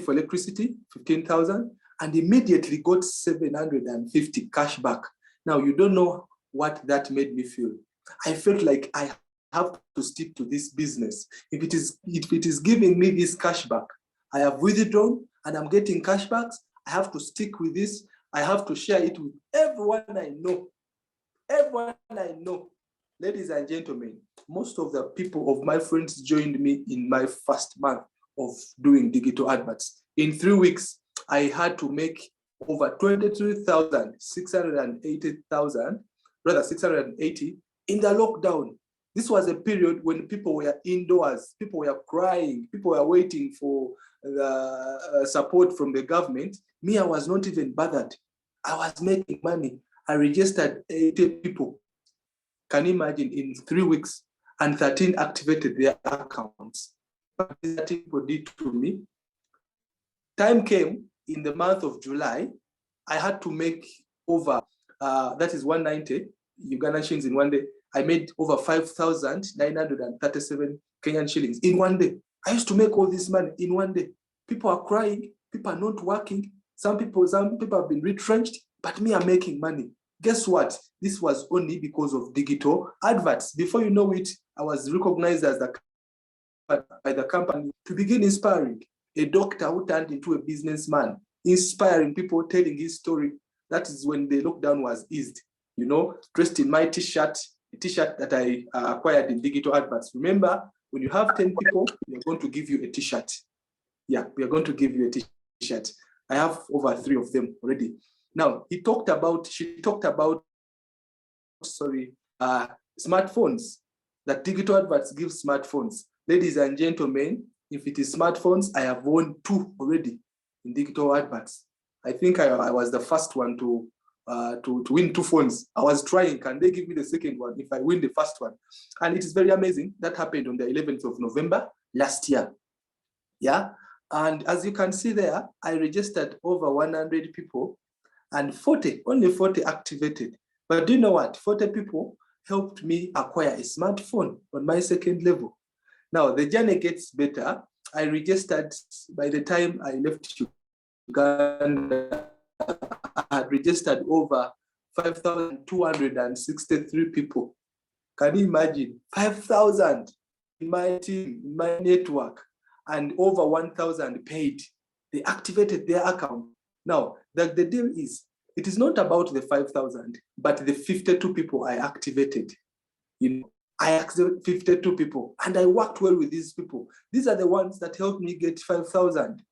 for electricity, 15,000, and immediately got 750 cash back. Now, you don't know what that made me feel. I felt like I have to stick to this business. If it is giving me this cash back, I have withdrawn and I'm getting cash backs, I have to stick with this. I have to share it with everyone I know. Everyone I know. Ladies and gentlemen, most of the people of my friends joined me in my first month of doing digital adverts. In 3 weeks, I had to make over 680 in the lockdown. This was a period when people were indoors, people were crying, people were waiting for the support from the government. Me, I was not even bothered. I was making money. I registered 80 people. Can you imagine, in 3 weeks, and 13 activated their accounts? What these people did to me. Time came in the month of July, I had to make over, that is 190 Ugandan shillings in one day. I made over 5,937 Kenyan shillings in one day. I used to make all this money in one day. People are crying, people are not working. Some people have been retrenched, but me, I'm making money. Guess what? This was only because of digital adverts. Before you know it, I was recognized as by the company to begin inspiring. A doctor who turned into a businessman, inspiring people, telling his story. That is when the lockdown was eased. You know, dressed in my t-shirt, a t-shirt that I acquired in digital adverts. Remember, when you have 10 people, we are going to give you a t-shirt. Yeah, we are going to give you a t-shirt. I have over 3 of them already. Now, she talked about, smartphones, that digital adverts give smartphones. Ladies and gentlemen, if it is smartphones, I have won 2 already in digital adverts. I think I was the first one to win 2 phones. I was trying, can they give me the second one if I win the first one? And it is very amazing. That happened on the 11th of November last year. Yeah. And as you can see there, I registered over 100 people and only 40 activated. But do you know what? 40 people helped me acquire a smartphone on my second level. Now, the journey gets better. I registered, by the time I left Uganda, I had registered over 5,263 people. Can you imagine? 5,000 in my team, in my network, and over 1,000 paid. They activated their account. Now, the deal is, it is not about the 5,000, but the 52 people I activated. You know, I activated 52 people, and I worked well with these people. These are the ones that helped me get 5,000.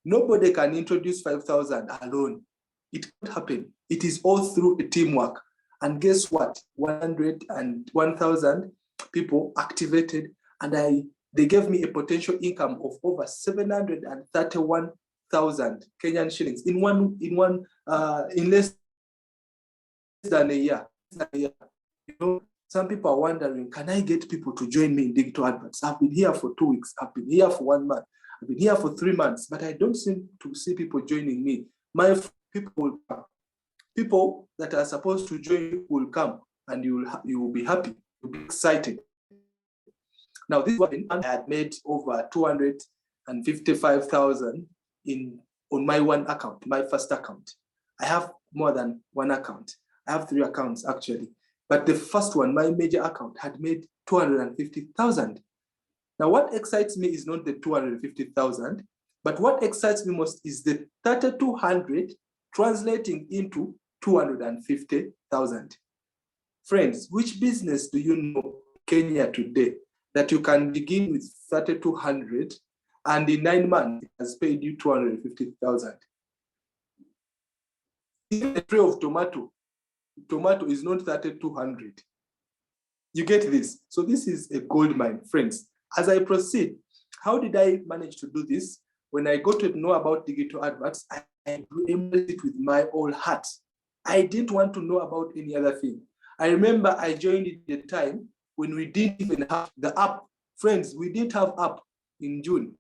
Nobody can introduce 5,000 alone. It can't happen. It is all through a teamwork. And guess what? 1,000 people activated, and they gave me a potential income of over 731,000 Kenyan shillings in less than a year. You know, some people are wondering, can I get people to join me in digital adverts? I've been here for 2 weeks. I've been here for 1 month. I've been here for 3 months, but I don't seem to see people joining me. My people will come. People that are supposed to join you will come, and you will be happy. You'll be excited. Now, this one, I had made over 255,000 on my one account, my first account. I have more than one account. I have 3 accounts actually. But the first one, my major account, had made 250,000. Now, what excites me is not the 250,000, but what excites me most is the 3,200 translating into 250,000. Friends, which business do you know in Kenya today that you can begin with 3,200 and in 9 months it has paid you 250,000? Even a tray of tomato is not 3,200. You get this? So this is a gold mine, friends. As I proceed, how did I manage to do this? when I got to know about digital adverts, I embraced it with my whole heart. I didn't want to know about any other thing. I remember I joined at the time when we didn't even have the app. Friends, we didn't have app in June.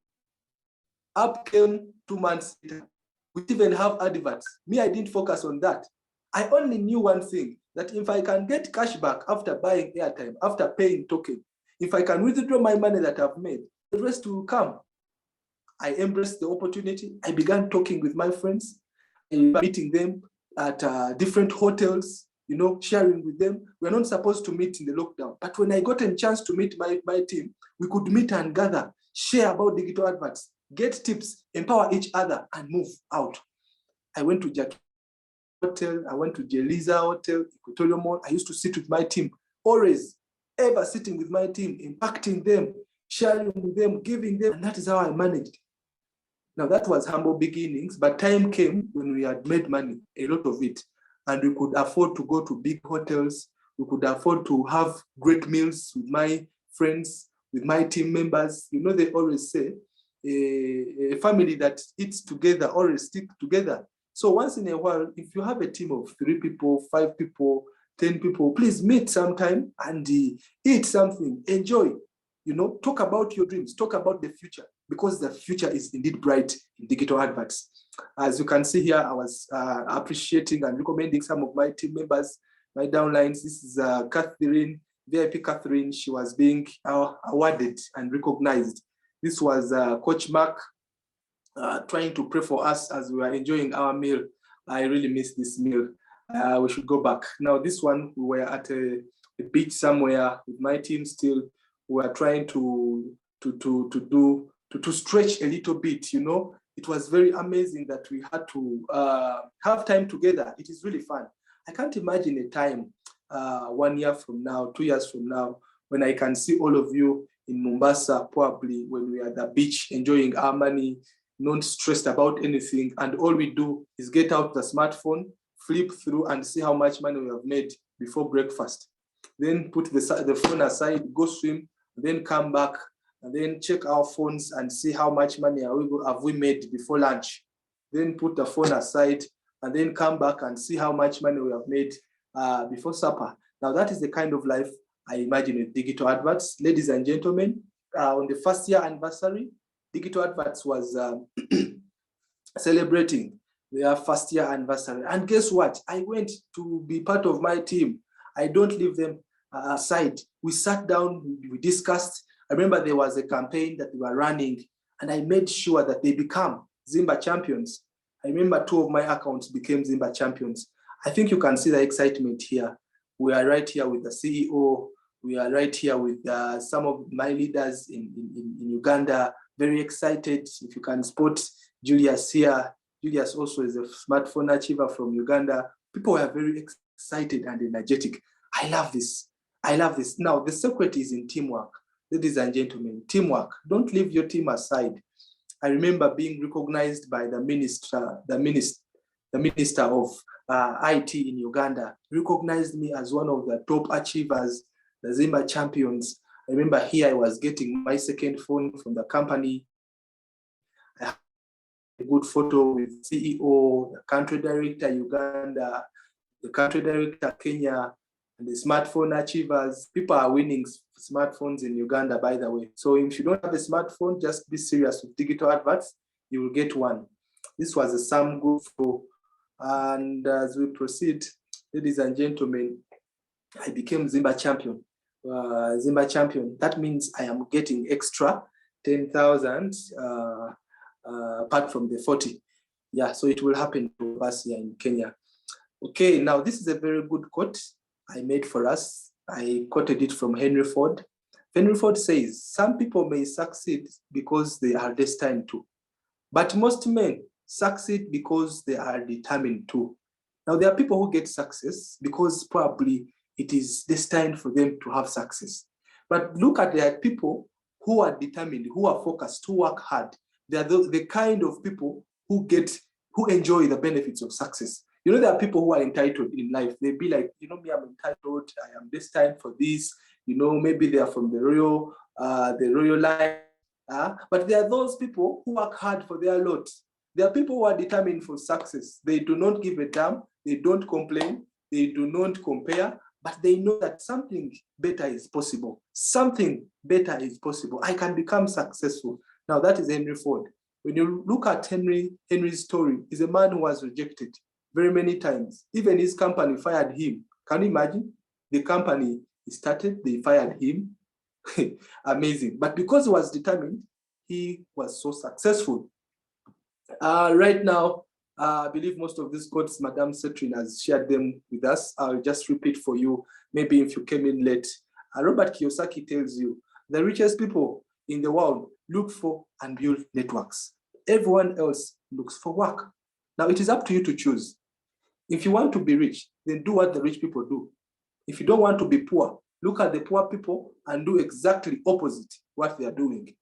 App came 2 months later. We didn't even have adverts. Me, I didn't focus on that. I only knew one thing, that if I can get cash back after buying airtime, after paying token, if I can withdraw my money that I've made, the rest will come. I embraced the opportunity. I began talking with my friends, meeting them at different hotels, sharing with them. We're not supposed to meet in the lockdown. But when I got a chance to meet my team, we could meet and gather, share about digital adverts, get tips, empower each other, and move out. I went to Jack Hotel, I went to Jeliza Hotel, Equatorial Mall. I used to sit with my team, always, ever sitting with my team, impacting them, sharing with them, giving them, and that is how I managed. Now that was humble beginnings, but time came when we had made money, a lot of it, and we could afford to go to big hotels. We could afford to have great meals with my friends, with my team members. They always say, a family that eats together always stick together. So once in a while, if you have a team of 3 people, 5 people, 10 people, please meet sometime and eat something, enjoy. Talk about your dreams, talk about the future, because the future is indeed bright in digital adverts. As you can see here, I was appreciating and recommending some of my team members, my downlines. This is Catherine, VIP Catherine. She was being awarded and recognized. This was Coach Mark trying to pray for us as we were enjoying our meal. I really miss this meal. We should go back. Now, this one, we were at a beach somewhere with my team still. We were trying to stretch a little bit, It was very amazing that we had to have time together. It is really fun. I can't imagine a time 1 year from now, 2 years from now, when I can see all of you in Mombasa, probably when we are at the beach, enjoying our money, not stressed about anything. And all we do is get out the smartphone, flip through and see how much money we have made before breakfast. Then put the phone aside, go swim, then come back, and then check our phones and see how much money have we made before lunch. Then put the phone aside, and then come back and see how much money we have made before supper. Now that is the kind of life I imagine with digital adverts. Ladies and gentlemen, on the first year anniversary, digital adverts was celebrating their first year anniversary. And guess what? I went to be part of my team. I don't leave them aside. We sat down, we discussed. I remember there was a campaign that we were running, and I made sure that they become Zimba champions. I remember 2 of my accounts became Zimba champions. I think you can see the excitement here. We are right here with the CEO. We are right here with some of my leaders in Uganda. Very excited. If you can spot Julius here. Julius also is a smartphone achiever from Uganda. People were very excited and energetic. I love this. I love this. Now, the secret is in teamwork. Ladies and gentlemen, teamwork. Don't leave your team aside. I remember being recognized by the minister of IT in Uganda, recognized me as one of the top achievers, the Zimba champions. I remember here I was getting my second phone from the company. I had a good photo with CEO, the country director Uganda, the country director Kenya, and the smartphone achievers. People are winning smartphones in Uganda, by the way. So if you don't have a smartphone, just be serious with digital adverts. You will get one. This was a Sam good for. And as we proceed, ladies and gentlemen, I became Zimba champion. That means I am getting extra 10,000 apart from the 40. Yeah, so it will happen to us here in Kenya. Okay, now this is a very good quote I made for us. I quoted it from Henry Ford. Henry Ford says, "Some people may succeed because they are destined to, but most men succeed because they are determined to." Now, there are people who get success because probably it is destined for them to have success. But look at the people who are determined, who are focused, who work hard. They are the kind of people who enjoy the benefits of success. There are people who are entitled in life. They be like, me, I'm entitled. I am destined for this. Maybe they are from the royal line. But there are those people who work hard for their lot. There are people who are determined for success. They do not give a damn. They don't complain. They do not compare, but they know that something better is possible. Something better is possible. I can become successful. Now that is Henry Ford. When you look at Henry's story, he's a man who was rejected very many times. Even his company fired him. Can you imagine? The company he started, they fired him. Amazing. But because he was determined, he was so successful. Right now, I believe most of these quotes, Madame Setrin has shared them with us. I'll just repeat for you, maybe if you came in late. Robert Kiyosaki tells you, the richest people in the world look for and build networks. Everyone else looks for work. Now, it is up to you to choose. If you want to be rich, then do what the rich people do. If you don't want to be poor, look at the poor people and do exactly opposite what they are doing.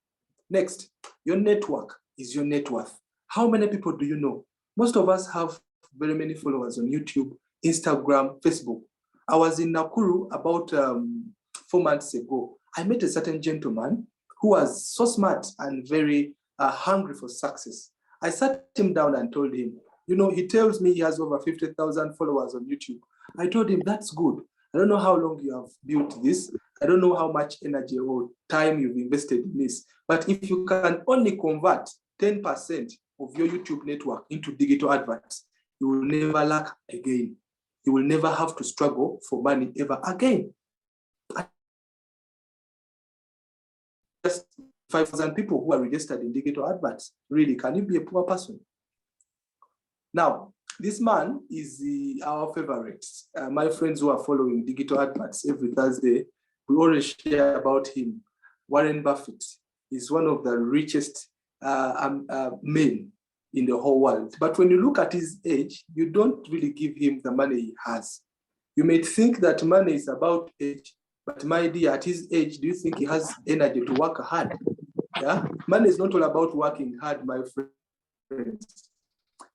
Next, your network is your net worth. How many people do you know? Most of us have very many followers on YouTube, Instagram, Facebook. I was in Nakuru about 4 months ago. I met a certain gentleman who was so smart and very hungry for success. I sat him down and told him, you know, he tells me he has over 50,000 followers on YouTube. I told him, that's good. I don't know how long you have built this. I don't know how much energy or time you've invested in this. But if you can only convert 10% of your YouTube network into digital adverts, you will never lack again. You will never have to struggle for money ever again. Just 5,000 people who are registered in digital adverts. Really, can you be a poor person? Now, this man is our favorite. My friends who are following digital adverts every Thursday, we always share about him. Warren Buffett is one of the richest men in the whole world. But when you look at his age, you don't really give him the money he has. You may think that money is about age, but my dear, at his age, do you think he has energy to work hard? Yeah, money is not all about working hard, my friends.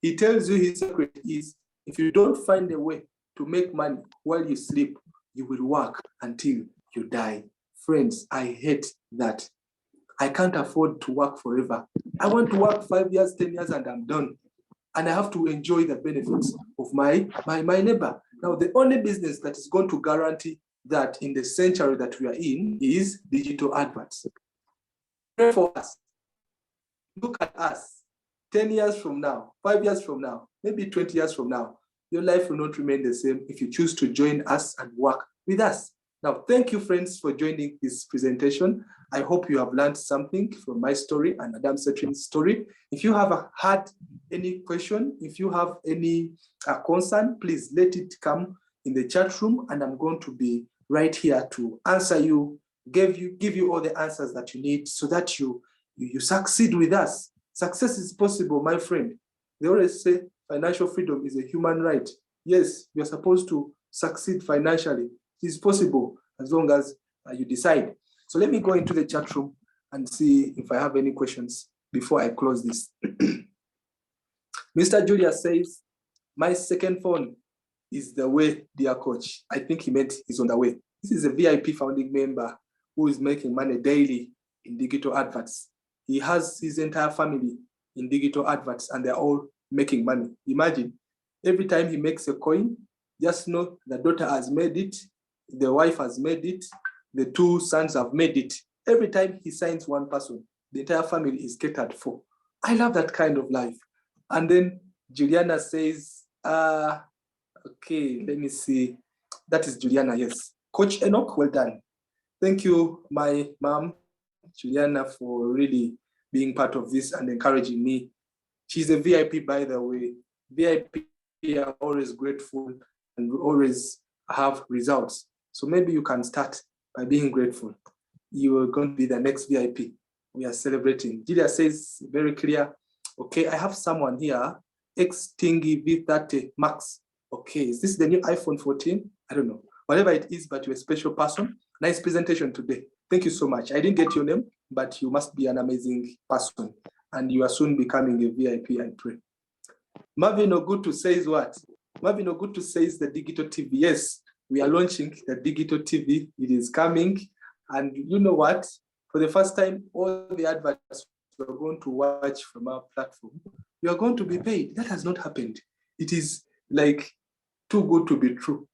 He tells you his secret is, if you don't find a way to make money while you sleep, you will work until you die. Friends, I hate that. I can't afford to work forever. I want to work 5 years, 10 years, and I'm done. And I have to enjoy the benefits of my neighbor. Now, the only business that is going to guarantee that in the century that we are in is digital adverts. Pray for us. Look at us. 10 years from now, 5 years from now, maybe 20 years from now, your life will not remain the same if you choose to join us and work with us. Now, thank you, friends, for joining this presentation. I hope you have learned something from my story and Madame Setrin's story. If you have had any question, if you have any concern, please let it come in the chat room, and I'm going to be right here to answer you, give you all the answers that you need so that you succeed with us. Success is possible, my friend. They always say financial freedom is a human right. Yes, you're supposed to succeed financially. It is possible as long as you decide. So let me go into the chat room and see if I have any questions before I close this. Mr. Julius says, my second phone is the way, dear coach. I think he meant he's on the way. This is a VIP founding member who is making money daily in digital adverts. He has his entire family in digital adverts and they're all making money. Imagine, every time he makes a coin, just know the daughter has made it, the wife has made it, the 2 sons have made it. Every time he signs one person, the entire family is catered for. I love that kind of life. And then Juliana says, okay, let me see. That is Juliana, yes. Coach Enoch, well done. Thank you, my mom, Juliana, for really being part of this and encouraging me. She's a VIP, by the way. VIP are always grateful and always have results. So maybe you can start by being grateful. You are going to be the next VIP. We are celebrating. Julia says, very clear. Okay, I have someone here, X-Tingy V30 Max. Okay, is this the new iPhone 14? I don't know. Whatever it is, but you're a special person. Nice presentation today. Thank you so much. I didn't get your name, but you must be an amazing person. And you are soon becoming a VIP, I pray. Marvin Ogutu says what? Marvin Ogutu says the digital TV. Yes, we are launching the digital TV. It is coming. And you know what? for the first time, all the adverts you're going to watch from our platform, you are going to be paid. That has not happened. It is like too good to be true.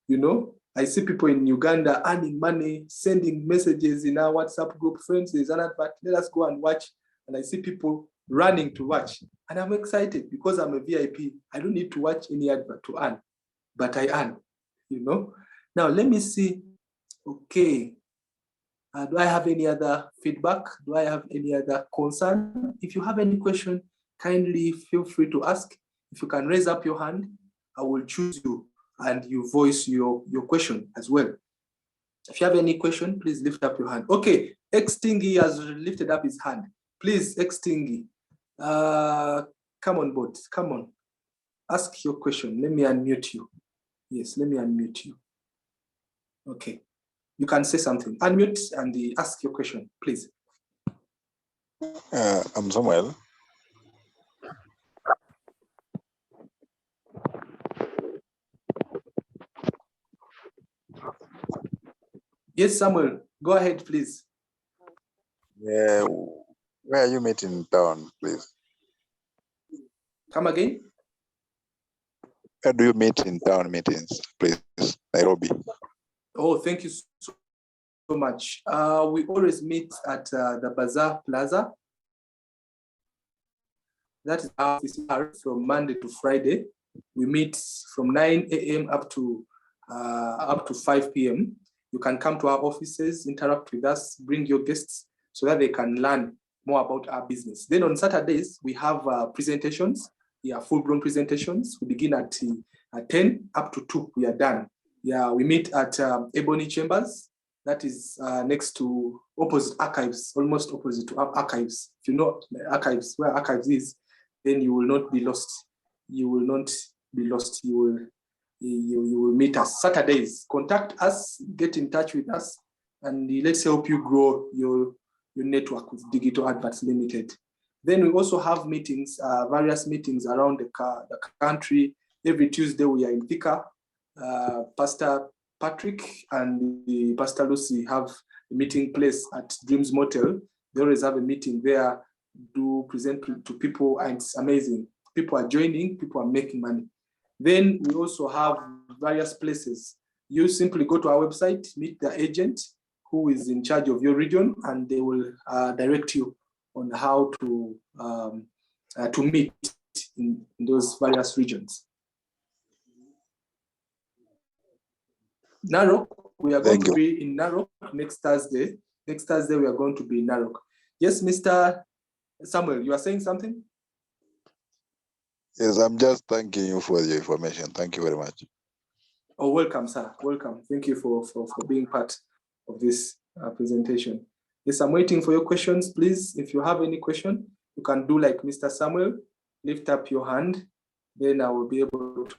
You know, I see people in Uganda earning money, sending messages in our WhatsApp group. Friends, there's an advert, let us go and watch. And I see people running to watch. And I'm excited because I'm a VIP. I don't need to watch any advert to earn, but I earn, you know. Now, let me see. Okay. Do I have any other feedback? Do I have any other concern? If you have any question, kindly feel free to ask. If you can raise up your hand, I will choose you and you voice your question as well. If you have any question, please lift up your hand. Okay, X-Tingy has lifted up his hand. Please, X-Tingy, come on board, come on. Ask your question. Let me unmute you. Yes, let me unmute you. Okay, you can say something. Unmute and ask your question, please. I'm Samuel. Yes, Samuel, go ahead, please. Yeah, where are you meeting in town, please? Come again? Where do you meet in town meetings, please? Nairobi. Oh, thank you so much. We always meet at the Bazaar Plaza. That is our office from Monday to Friday. We meet from 9 a.m. up to 5 p.m. You can come to our offices, interact with us, bring your guests so that they can learn more about our business. Then on Saturdays, we have presentations. Yeah, full-blown presentations. We begin at 10 up to 2. We are done. Yeah, we meet at Ebony Chambers. That is next to opposite archives, almost opposite to archives. If you know archives, where archives is, then you will not be lost. You will not be lost. You will meet us Saturdays. Contact us, get in touch with us, and let's help you grow your network with Digital Adverts Limited. Then we also have meetings, various meetings around the country. Every Tuesday we are in Thika. Pastor Patrick and Pastor Lucy have a meeting place at Dreams Motel. They always have a meeting there, do present to people, and it's amazing. People are joining, people are making money. Then we also have various places. You simply go to our website, meet the agent who is in charge of your region, and they will direct you on how to meet in those various regions. Narok, we are going to be in Narok next Thursday. Next Thursday, we are going to be in Narok. Yes, Mr. Samuel, you are saying something? Yes, I'm just thanking you for the information. Thank you very much. Oh, welcome, sir. Welcome. Thank you for being part of this presentation. Yes, I'm waiting for your questions. Please, if you have any question, you can do like Mr. Samuel, lift up your hand. Then I will be able to